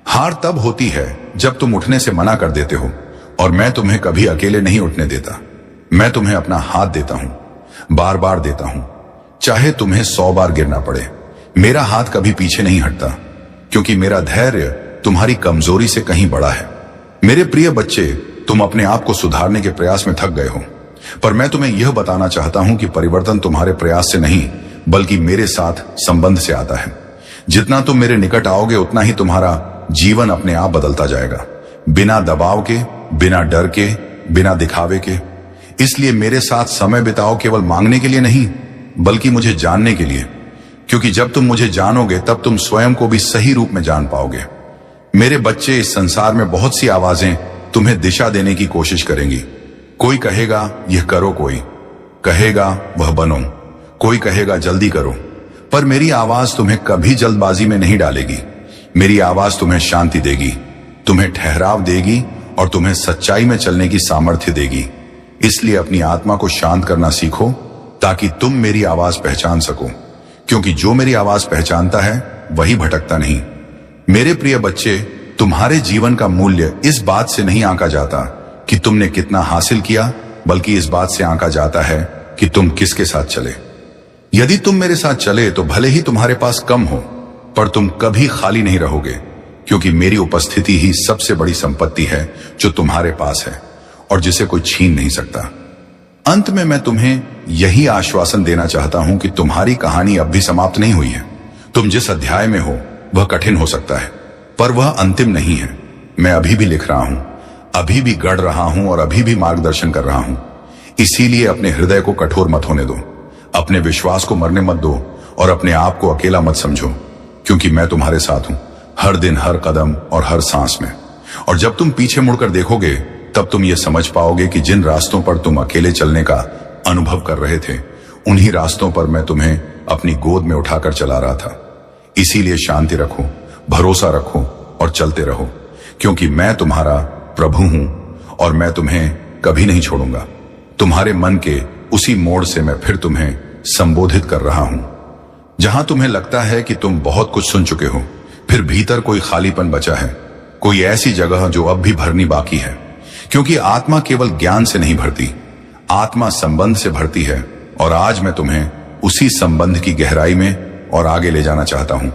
हार तब होती है जब तुम उठने से मना कर देते हो, और मैं तुम्हें कभी अकेले नहीं उठने देता। मैं तुम्हें अपना हाथ देता हूं, बार बार देता हूं, चाहे तुम्हें 100 बार गिरना पड़े। मेरा हाथ कभी पीछे नहीं हटता, क्योंकि मेरा धैर्य तुम्हारी कमजोरी से कहीं बड़ा है। मेरे प्रिय बच्चे, तुम अपने आप को सुधारने के प्रयास में थक गए हो, पर मैं तुम्हें यह बताना चाहता हूं कि परिवर्तन तुम्हारे प्रयास से नहीं बल्कि मेरे साथ संबंध से आता है। जितना तुम मेरे निकट आओगे उतना ही तुम्हारा जीवन अपने आप बदलता जाएगा, बिना दबाव के, बिना डर के, बिना दिखावे के। इसलिए मेरे साथ समय बिताओ केवल मांगने के लिए नहीं बल्कि मुझे जानने के लिए, क्योंकि जब तुम मुझे जानोगे तब तुम स्वयं को भी सही रूप में जान पाओगे। मेरे बच्चे, इस संसार में बहुत सी आवाजें तुम्हें दिशा देने की कोशिश करेंगी। कोई कहेगा यह करो, कोई कहेगा वह बनो, कोई कहेगा जल्दी करो, पर मेरी आवाज तुम्हें कभी जल्दबाजी में नहीं डालेगी। मेरी आवाज तुम्हें शांति देगी, तुम्हें ठहराव देगी और तुम्हें सच्चाई में चलने की सामर्थ्य देगी। इसलिए अपनी आत्मा को शांत करना सीखो ताकि तुम मेरी आवाज पहचान सको, क्योंकि जो मेरी आवाज पहचानता है वही भटकता नहीं। मेरे प्रिय बच्चे, तुम्हारे जीवन का मूल्य इस बात से नहीं आंका जाता कि तुमने कितना हासिल किया, बल्कि इस बात से आंका जाता है कि तुम किसके साथ चले। यदि तुम मेरे साथ चले तो भले ही तुम्हारे पास कम हो, पर तुम कभी खाली नहीं रहोगे, क्योंकि मेरी उपस्थिति ही सबसे बड़ी संपत्ति है जो तुम्हारे पास है और जिसे कोई छीन नहीं सकता। अंत में मैं तुम्हें यही आश्वासन देना चाहता हूं कि तुम्हारी कहानी अब भी समाप्त नहीं हुई है। तुम जिस अध्याय में हो वह कठिन हो सकता है, पर वह अंतिम नहीं है। मैं अभी भी लिख रहा हूं, अभी भी गढ़ रहा हूं और अभी भी मार्गदर्शन कर रहा हूं। इसीलिए अपने हृदय को कठोर मत होने दो, अपने विश्वास को मरने मत दो और अपने आप को अकेला मत समझो, क्योंकि मैं तुम्हारे साथ हूं, हर दिन, हर कदम और हर सांस में। और जब तुम पीछे मुड़कर देखोगे तब तुम ये समझ पाओगे कि जिन रास्तों पर तुम अकेले चलने का अनुभव कर रहे थे, उन्हीं रास्तों पर मैं तुम्हें अपनी गोद में उठाकर चला रहा था। इसीलिए शांति रखो, भरोसा रखो और चलते रहो, क्योंकि मैं तुम्हारा प्रभु हूं और मैं तुम्हें कभी नहीं छोड़ूंगा। तुम्हारे मन के उसी मोड़ से मैं फिर तुम्हें संबोधित कर रहा हूं। जहां तुम्हें लगता है कि तुम बहुत कुछ सुन चुके हो, फिर भीतर कोई खालीपन बचा है, कोई ऐसी जगह जो अब भी भरनी बाकी है। क्योंकि आत्मा केवल ज्ञान से नहीं भरती, आत्मा संबंध से भरती है। और आज मैं तुम्हें उसी संबंध की गहराई में और आगे ले जाना चाहता हूं।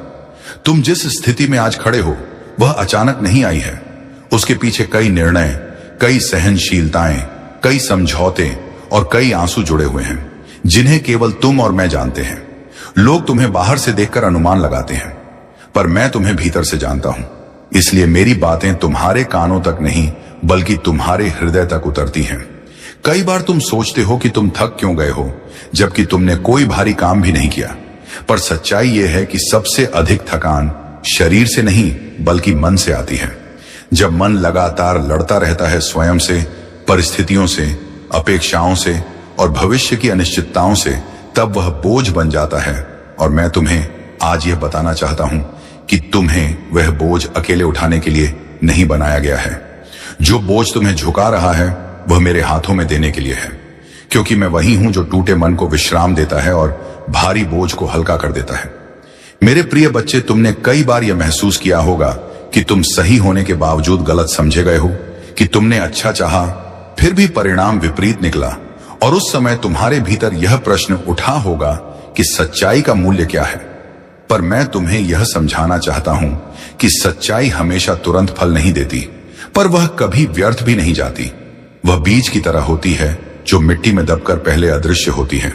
तुम जिस स्थिति में आज खड़े हो वह अचानक नहीं आई है। उसके पीछे कई निर्णय, कई सहनशीलताएं, कई समझौते और कई आंसू जुड़े हुए हैं, जिन्हें केवल तुम और मैं जानते हैं। लोग तुम्हें बाहर से देखकर अनुमान लगाते हैं, पर मैं तुम्हें भीतर से जानता हूं। इसलिए मेरी बातें तुम्हारे कानों तक नहीं बल्कि तुम्हारे हृदय तक उतरती हैं। कई बार तुम सोचते हो कि तुम थक क्यों गए हो, जबकि तुमने कोई भारी काम भी नहीं किया। पर सच्चाई यह है कि सबसे अधिक थकान शरीर से नहीं बल्कि मन से आती है। जब मन लगातार लड़ता रहता है स्वयं से, परिस्थितियों से, अपेक्षाओं से और भविष्य की अनिश्चितताओं से, तब वह बोझ बन जाता है। और मैं तुम्हें आज यह बताना चाहता हूं कि तुम्हें वह बोझ अकेले उठाने के लिए नहीं बनाया गया है। जो बोझ तुम्हें झुका रहा है वह मेरे हाथों में देने के लिए है, क्योंकि मैं वही हूं जो टूटे मन को विश्राम देता है और भारी बोझ को हल्का कर देता है। मेरे प्रिय बच्चे, तुमने कई बार यह महसूस किया होगा कि तुम सही होने के बावजूद गलत समझे गए हो, कि तुमने अच्छा चाहा फिर भी परिणाम विपरीत निकला। और उस समय तुम्हारे भीतर यह प्रश्न उठा होगा कि सच्चाई का मूल्य क्या है। पर मैं तुम्हें यह समझाना चाहता हूं कि सच्चाई हमेशा तुरंत फल नहीं देती, पर वह कभी व्यर्थ भी नहीं जाती। वह बीज की तरह होती है जो मिट्टी में दबकर पहले अदृश्य होती है,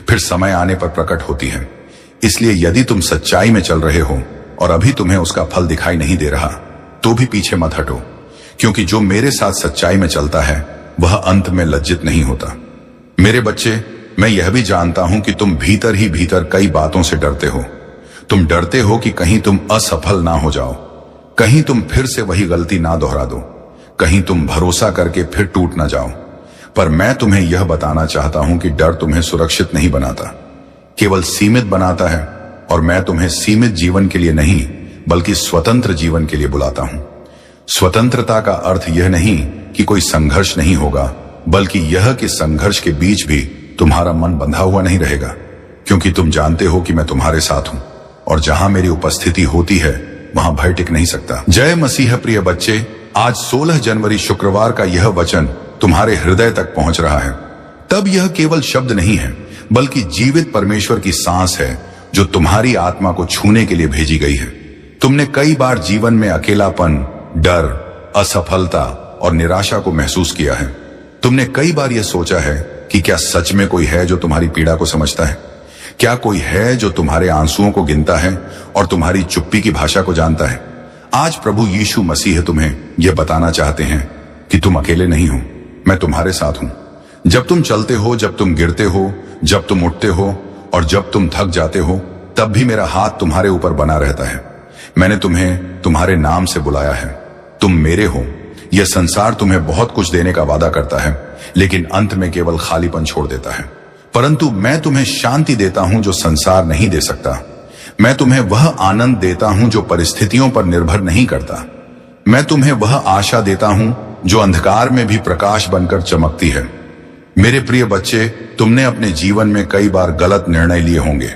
फिर समय आने पर प्रकट होती है। इसलिए यदि तुम सच्चाई में चल रहे हो और अभी तुम्हें उसका फल दिखाई नहीं दे रहा, तो भी पीछे मत हटो, क्योंकि जो मेरे साथ सच्चाई में चलता है वह अंत में लज्जित नहीं होता। मेरे बच्चे, मैं यह भी जानता हूं कि तुम भीतर ही भीतर कई बातों से डरते हो। तुम डरते हो कि कहीं तुम असफल ना हो जाओ, कहीं तुम फिर से वही गलती ना दोहरा दो, कहीं तुम भरोसा करके फिर टूट ना जाओ। पर मैं तुम्हें यह बताना चाहता हूं कि डर तुम्हें सुरक्षित नहीं बनाता, केवल सीमित बनाता है। और मैं तुम्हें सीमित जीवन के लिए नहीं बल्कि स्वतंत्र जीवन के लिए बुलाता हूं। स्वतंत्रता का अर्थ यह नहीं कि कोई संघर्ष नहीं होगा, बल्कि यह कि संघर्ष के बीच भी तुम्हारा मन बंधा हुआ नहीं रहेगा, क्योंकि तुम जानते हो कि मैं तुम्हारे साथ हूं और जहां मेरी उपस्थिति होती है वहां भय टिक नहीं सकता। जय मसीह। प्रिय बच्चे, आज 16 जनवरी शुक्रवार का यह वचन तुम्हारे हृदय तक पहुंच रहा है। तब यह केवल शब्द नहीं है बल्कि जीवित परमेश्वर की सांस है जो तुम्हारी आत्मा को छूने के लिए भेजी गई है। तुमने कई बार जीवन में अकेलापन, डर, असफलता और निराशा को महसूस किया है। तुमने कई बार यह सोचा है कि क्या सच में कोई है जो तुम्हारी पीड़ा को समझता है? क्या कोई है जो तुम्हारे आंसुओं को गिनता है और तुम्हारी चुप्पी की भाषा को जानता है? आज प्रभु यीशु मसीह तुम्हें यह बताना चाहते हैं कि तुम अकेले नहीं हो, मैं तुम्हारे साथ हूं। जब तुम चलते हो, जब तुम गिरते हो, जब तुम उठते हो और जब तुम थक जाते हो, तब भी मेरा हाथ तुम्हारे ऊपर बना रहता है। मैंने तुम्हें तुम्हारे नाम से बुलाया है, तुम मेरे हो। यह संसार तुम्हें बहुत कुछ देने का वादा करता है, लेकिन अंत में केवल खालीपन छोड़ देता है। परंतु मैं तुम्हें शांति देता हूं जो संसार नहीं दे सकता। मैं तुम्हें वह आनंद देता हूं जो परिस्थितियों पर निर्भर नहीं करता। मैं तुम्हें वह आशा देता हूं जो अंधकार में भी प्रकाश बनकर चमकती है। मेरे प्रिय बच्चे, तुमने अपने जीवन में कई बार गलत निर्णय लिए होंगे।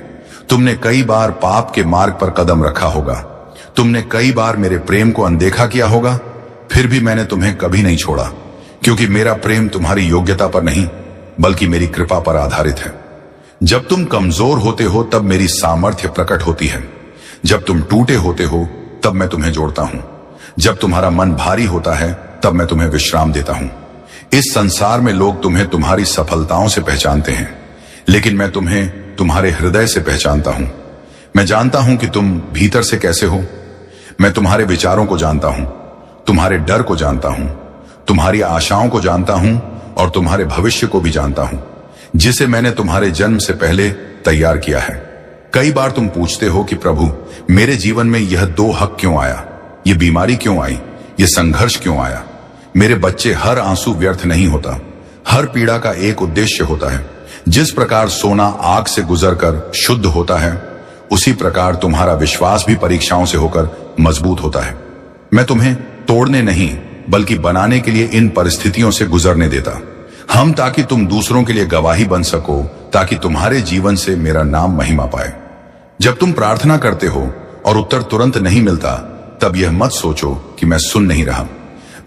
तुमने कई बार पाप के मार्ग पर कदम रखा होगा। तुमने कई बार मेरे प्रेम को अनदेखा किया होगा। फिर भी मैंने तुम्हें कभी नहीं छोड़ा, क्योंकि मेरा प्रेम तुम्हारी योग्यता पर नहीं बल्कि मेरी कृपा पर आधारित है। जब तुम कमजोर होते हो तब मेरी सामर्थ्य प्रकट होती है। जब तुम टूटे होते हो तब मैं तुम्हें जोड़ता हूं। जब तुम्हारा मन भारी होता है तब मैं तुम्हें विश्राम देता हूं। इस संसार में लोग तुम्हें तुम्हारी सफलताओं से पहचानते हैं, लेकिन मैं तुम्हें तुम्हारे हृदय से पहचानता हूं। मैं जानता हूं कि तुम भीतर से कैसे हो। मैं तुम्हारे विचारों को जानता हूं, तुम्हारे डर को जानता हूं, तुम्हारी आशाओं को जानता हूं और तुम्हारे भविष्य को भी जानता हूं, जिसे मैंने तुम्हारे जन्म से पहले तैयार किया है। कई बार तुम पूछते हो कि प्रभु, मेरे जीवन में यह दुख क्यों आया, यह बीमारी क्यों आई, यह संघर्ष क्यों आया? मेरे बच्चे, हर आंसू व्यर्थ नहीं होता। हर पीड़ा का एक उद्देश्य होता है। जिस प्रकार सोना आग से गुजरकर शुद्ध होता है, उसी प्रकार तुम्हारा विश्वास भी परीक्षाओं से होकर मजबूत होता है। मैं तुम्हें तोड़ने नहीं बल्कि बनाने के लिए इन परिस्थितियों से गुजरने देता हम, ताकि तुम दूसरों के लिए गवाही बन सको, ताकि तुम्हारे जीवन से मेरा नाम महिमा पाए। जब तुम प्रार्थना करते हो और उत्तर तुरंत नहीं मिलता, तब यह मत सोचो कि मैं सुन नहीं रहा।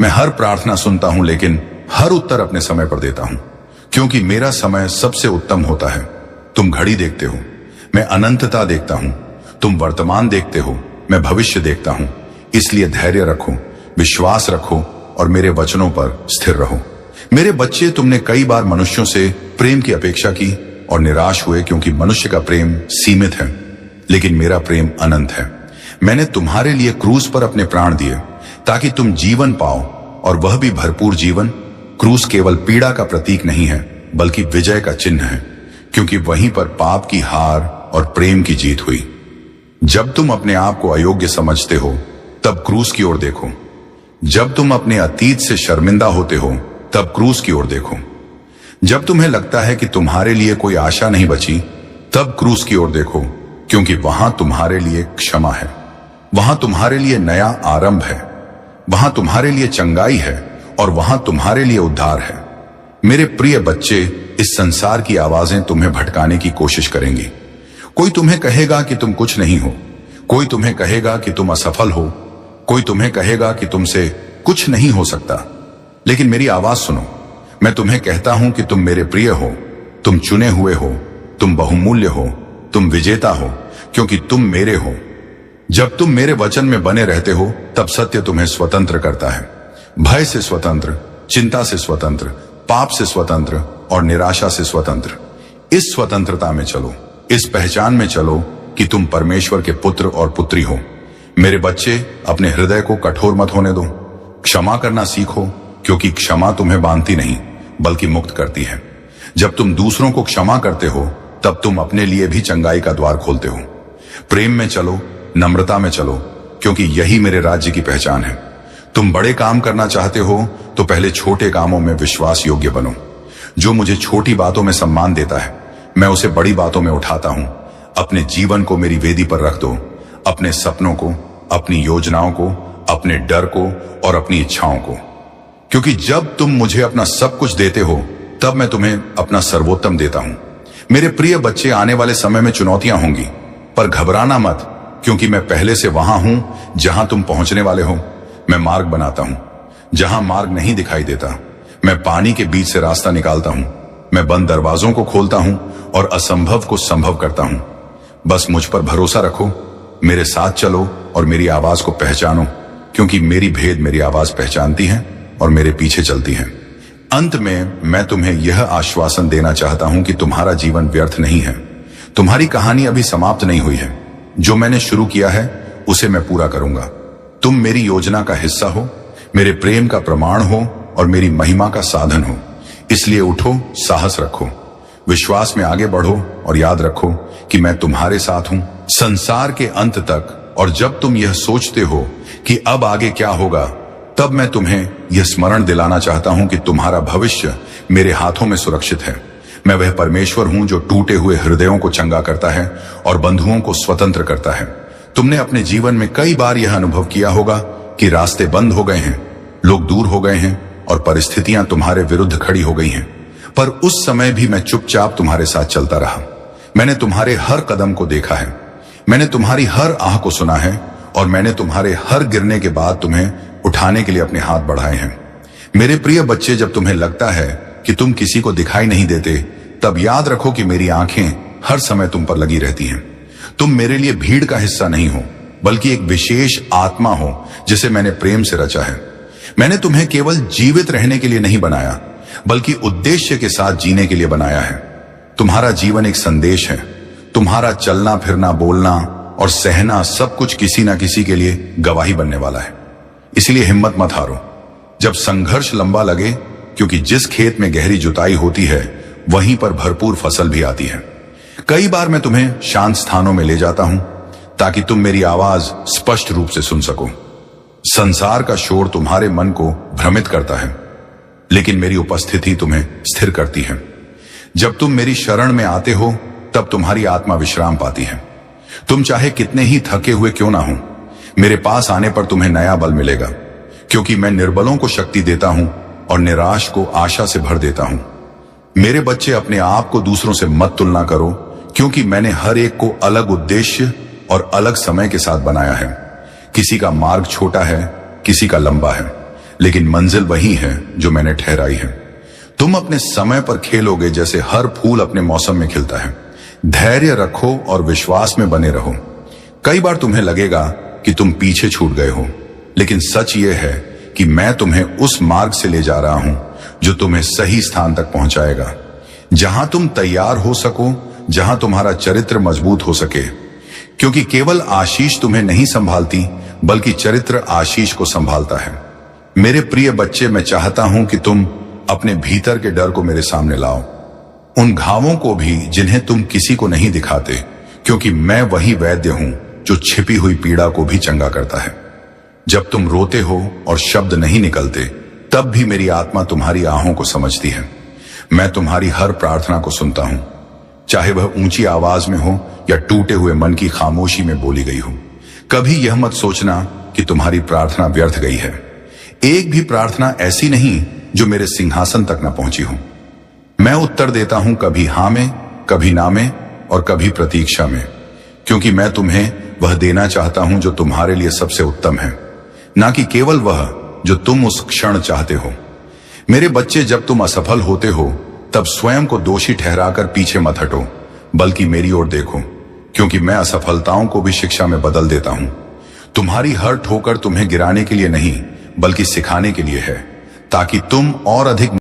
मैं हर प्रार्थना सुनता हूं, लेकिन हर उत्तर अपने समय पर देता हूं, क्योंकि मेरा समय सबसे उत्तम होता है। तुम घड़ी देखते हो, मैं अनंतता देखता हूं। तुम वर्तमान देखते हो, मैं भविष्य देखता हूं। इसलिए धैर्य रखो, विश्वास रखो और मेरे वचनों पर स्थिर रहो। मेरे बच्चे, तुमने कई बार मनुष्यों से प्रेम की अपेक्षा की और निराश हुए, क्योंकि मनुष्य का प्रेम सीमित है, लेकिन मेरा प्रेम अनंत है। मैंने तुम्हारे लिए क्रूस पर अपने प्राण दिए ताकि तुम जीवन पाओ, और वह भी भरपूर जीवन। क्रूस केवल पीड़ा का प्रतीक नहीं है बल्कि विजय का चिन्ह है, क्योंकि वहीं पर पाप की हार और प्रेम की जीत हुई। जब तुम अपने आप को अयोग्य समझते हो तब क्रूस की ओर देखो। जब तुम अपने अतीत से शर्मिंदा होते हो तब क्रूस की ओर देखो। जब तुम्हें लगता है कि तुम्हारे लिए कोई आशा नहीं बची, तब क्रूस की ओर देखो, क्योंकि वहां तुम्हारे लिए क्षमा है, वहां तुम्हारे लिए नया आरंभ है, वहां तुम्हारे लिए चंगाई है और वहां तुम्हारे लिए उद्धार है। मेरे प्रिय बच्चे, इस संसार की आवाजें तुम्हें भटकाने की कोशिश करेंगी। कोई तुम्हें कहेगा कि तुम कुछ नहीं हो, कोई तुम्हें कहेगा कि तुम असफल हो, कोई तुम्हें कहेगा कि तुमसे कुछ नहीं हो सकता। लेकिन मेरी आवाज सुनो, मैं तुम्हें कहता हूं कि तुम मेरे प्रिय हो, तुम चुने हुए हो, तुम बहुमूल्य हो, तुम विजेता हो, क्योंकि तुम मेरे हो। जब तुम मेरे वचन में बने रहते हो, तब सत्य तुम्हें स्वतंत्र करता है। भय से स्वतंत्र, चिंता से स्वतंत्र, पाप से स्वतंत्र और निराशा से स्वतंत्र। इस स्वतंत्रता में चलो, इस पहचान में चलो कि तुम परमेश्वर के पुत्र और पुत्री हो। मेरे बच्चे, अपने हृदय को कठोर मत होने दो। क्षमा करना सीखो, क्योंकि क्षमा तुम्हें बांधती नहीं बल्कि मुक्त करती है। जब तुम दूसरों को क्षमा करते हो, तब तुम अपने लिए भी चंगाई का द्वार खोलते हो। प्रेम में चलो, नम्रता में चलो, क्योंकि यही मेरे राज्य की पहचान है। तुम बड़े काम करना चाहते हो तो पहले छोटे कामों में विश्वास योग्य बनो। जो मुझे छोटी बातों में सम्मान देता है, मैं उसे बड़ी बातों में उठाता हूं। अपने जीवन को मेरी वेदी पर रख दो, अपने सपनों को, अपनी योजनाओं को, अपने डर को और अपनी इच्छाओं को, क्योंकि जब तुम मुझे अपना सब कुछ देते हो, तब मैं तुम्हें अपना सर्वोत्तम देता हूं। मेरे प्रिय बच्चे, आने वाले समय में चुनौतियां होंगी, पर घबराना मत, क्योंकि मैं पहले से वहां हूं जहां तुम पहुंचने वाले हो। मैं मार्ग बनाता हूं जहां मार्ग नहीं दिखाई देता। मैं पानी के बीच से रास्ता निकालता हूं। मैं बंद दरवाजों को खोलता हूं और असंभव को संभव करता हूं। बस मुझ पर भरोसा रखो, मेरे साथ चलो और मेरी आवाज को पहचानो, क्योंकि मेरी भेद मेरी आवाज पहचानती है और मेरे पीछे चलती है। अंत में मैं तुम्हें यह आश्वासन देना चाहता हूं कि तुम्हारा जीवन व्यर्थ नहीं है। तुम्हारी कहानी अभी समाप्त नहीं हुई है। जो मैंने शुरू किया है उसे मैं पूरा करूंगा। तुम मेरी योजना का हिस्सा हो, मेरे प्रेम का प्रमाण हो और मेरी महिमा का साधन हो। इसलिए उठो, साहस रखो, विश्वास में आगे बढ़ो और याद रखो कि मैं तुम्हारे साथ हूं संसार के अंत तक। और जब तुम यह सोचते हो कि अब आगे क्या होगा, तब मैं तुम्हें यह स्मरण दिलाना चाहता हूं कि तुम्हारा भविष्य मेरे हाथों में सुरक्षित है। मैं वह परमेश्वर हूं जो टूटे हुए हृदयों को चंगा करता है और बंधुओं को स्वतंत्र करता है। तुमने अपने जीवन में कई बार यह अनुभव किया होगा कि रास्ते बंद हो गए हैं, लोग दूर हो गए हैं और परिस्थितियां तुम्हारे विरुद्ध खड़ी हो गई हैं। पर उस समय भी मैं चुपचाप तुम्हारे साथ चलता रहा। मैंने तुम्हारे हर कदम को देखा है, मैंने तुम्हारी हर आह को सुना है और मैंने तुम्हारे हर गिरने के बाद तुम्हें उठाने के लिए अपने हाथ बढ़ाए हैं। मेरे प्रिय बच्चे, जब तुम्हें लगता है कि तुम किसी को दिखाई नहीं देते, तब याद रखो कि मेरी आंखें हर समय तुम पर लगी रहती हैं। तुम मेरे लिए भीड़ का हिस्सा नहीं हो, बल्कि एक विशेष आत्मा हो जिसे मैंने प्रेम से रचा है। मैंने तुम्हें केवल जीवित रहने के लिए नहीं बनाया, बल्कि उद्देश्य के साथ जीने के लिए बनाया है। तुम्हारा जीवन एक संदेश है। तुम्हारा चलना फिरना, बोलना और सहना सब कुछ किसी ना किसी के लिए गवाही बनने वाला है। इसलिए हिम्मत मत हारो जब संघर्ष लंबा लगे, क्योंकि जिस खेत में गहरी जुताई होती है वहीं पर भरपूर फसल भी आती है। कई बार मैं तुम्हें शांत स्थानों में ले जाता हूं ताकि तुम मेरी आवाज स्पष्ट रूप से सुन सको। संसार का शोर तुम्हारे मन को भ्रमित करता है, लेकिन मेरी उपस्थिति तुम्हें स्थिर करती है। जब तुम मेरी शरण में आते हो, तब तुम्हारी आत्मा विश्राम पाती है। तुम चाहे कितने ही थके हुए क्यों ना हो, मेरे पास आने पर तुम्हें नया बल मिलेगा, क्योंकि मैं निर्बलों को शक्ति देता हूं और निराश को आशा से भर देता हूं। मेरे बच्चे, अपने आप को दूसरों से मत तुलना करो, क्योंकि मैंने हर एक को अलग उद्देश्य और अलग समय के साथ बनाया है। किसी का मार्ग छोटा है, किसी का लंबा है, लेकिन मंजिल वही है जो मैंने ठहराई है। तुम अपने समय पर खेलोगे जैसे हर फूल अपने मौसम में खिलता है। धैर्य रखो और विश्वास में बने रहो। कई बार तुम्हें लगेगा कि तुम पीछे छूट गए हो, लेकिन सच यह है कि मैं तुम्हें उस मार्ग से ले जा रहा हूं जो तुम्हें सही स्थान तक पहुंचाएगा, जहां तुम तैयार हो सको, जहां तुम्हारा चरित्र मजबूत हो सके। क्योंकि केवल आशीष तुम्हें नहीं संभालती, बल्कि चरित्र आशीष को संभालता है। मेरे प्रिय बच्चे, मैं चाहता हूं कि तुम अपने भीतर के डर को मेरे सामने लाओ, उन घावों को भी जिन्हें तुम किसी को नहीं दिखाते, क्योंकि मैं वही वैद्य हूं जो छिपी हुई पीड़ा को भी चंगा करता है। जब तुम रोते हो और शब्द नहीं निकलते, तब भी मेरी आत्मा तुम्हारी आहों को समझती है। मैं तुम्हारी हर प्रार्थना को सुनता हूं, चाहे वह ऊंची आवाज में हो या टूटे हुए मन की खामोशी में बोली गई हो। कभी यह मत सोचना कि तुम्हारी प्रार्थना व्यर्थ गई है। एक भी प्रार्थना ऐसी नहीं जो मेरे सिंहासन तक न पहुंची हो। मैं उत्तर देता हूं, कभी हां में, कभी ना में और कभी प्रतीक्षा में, क्योंकि मैं तुम्हें वह देना चाहता हूं जो तुम्हारे लिए सबसे उत्तम है, ना कि केवल वह जो तुम उस क्षण चाहते हो। मेरे बच्चे, जब तुम असफल होते हो, तब स्वयं को दोषी ठहराकर पीछे मत हटो, बल्कि मेरी ओर देखो, क्योंकि मैं असफलताओं को भी शिक्षा में बदल देता हूं। तुम्हारी हर ठोकर तुम्हें गिराने के लिए नहीं, बल्कि सिखाने के लिए है, ताकि तुम और अधिक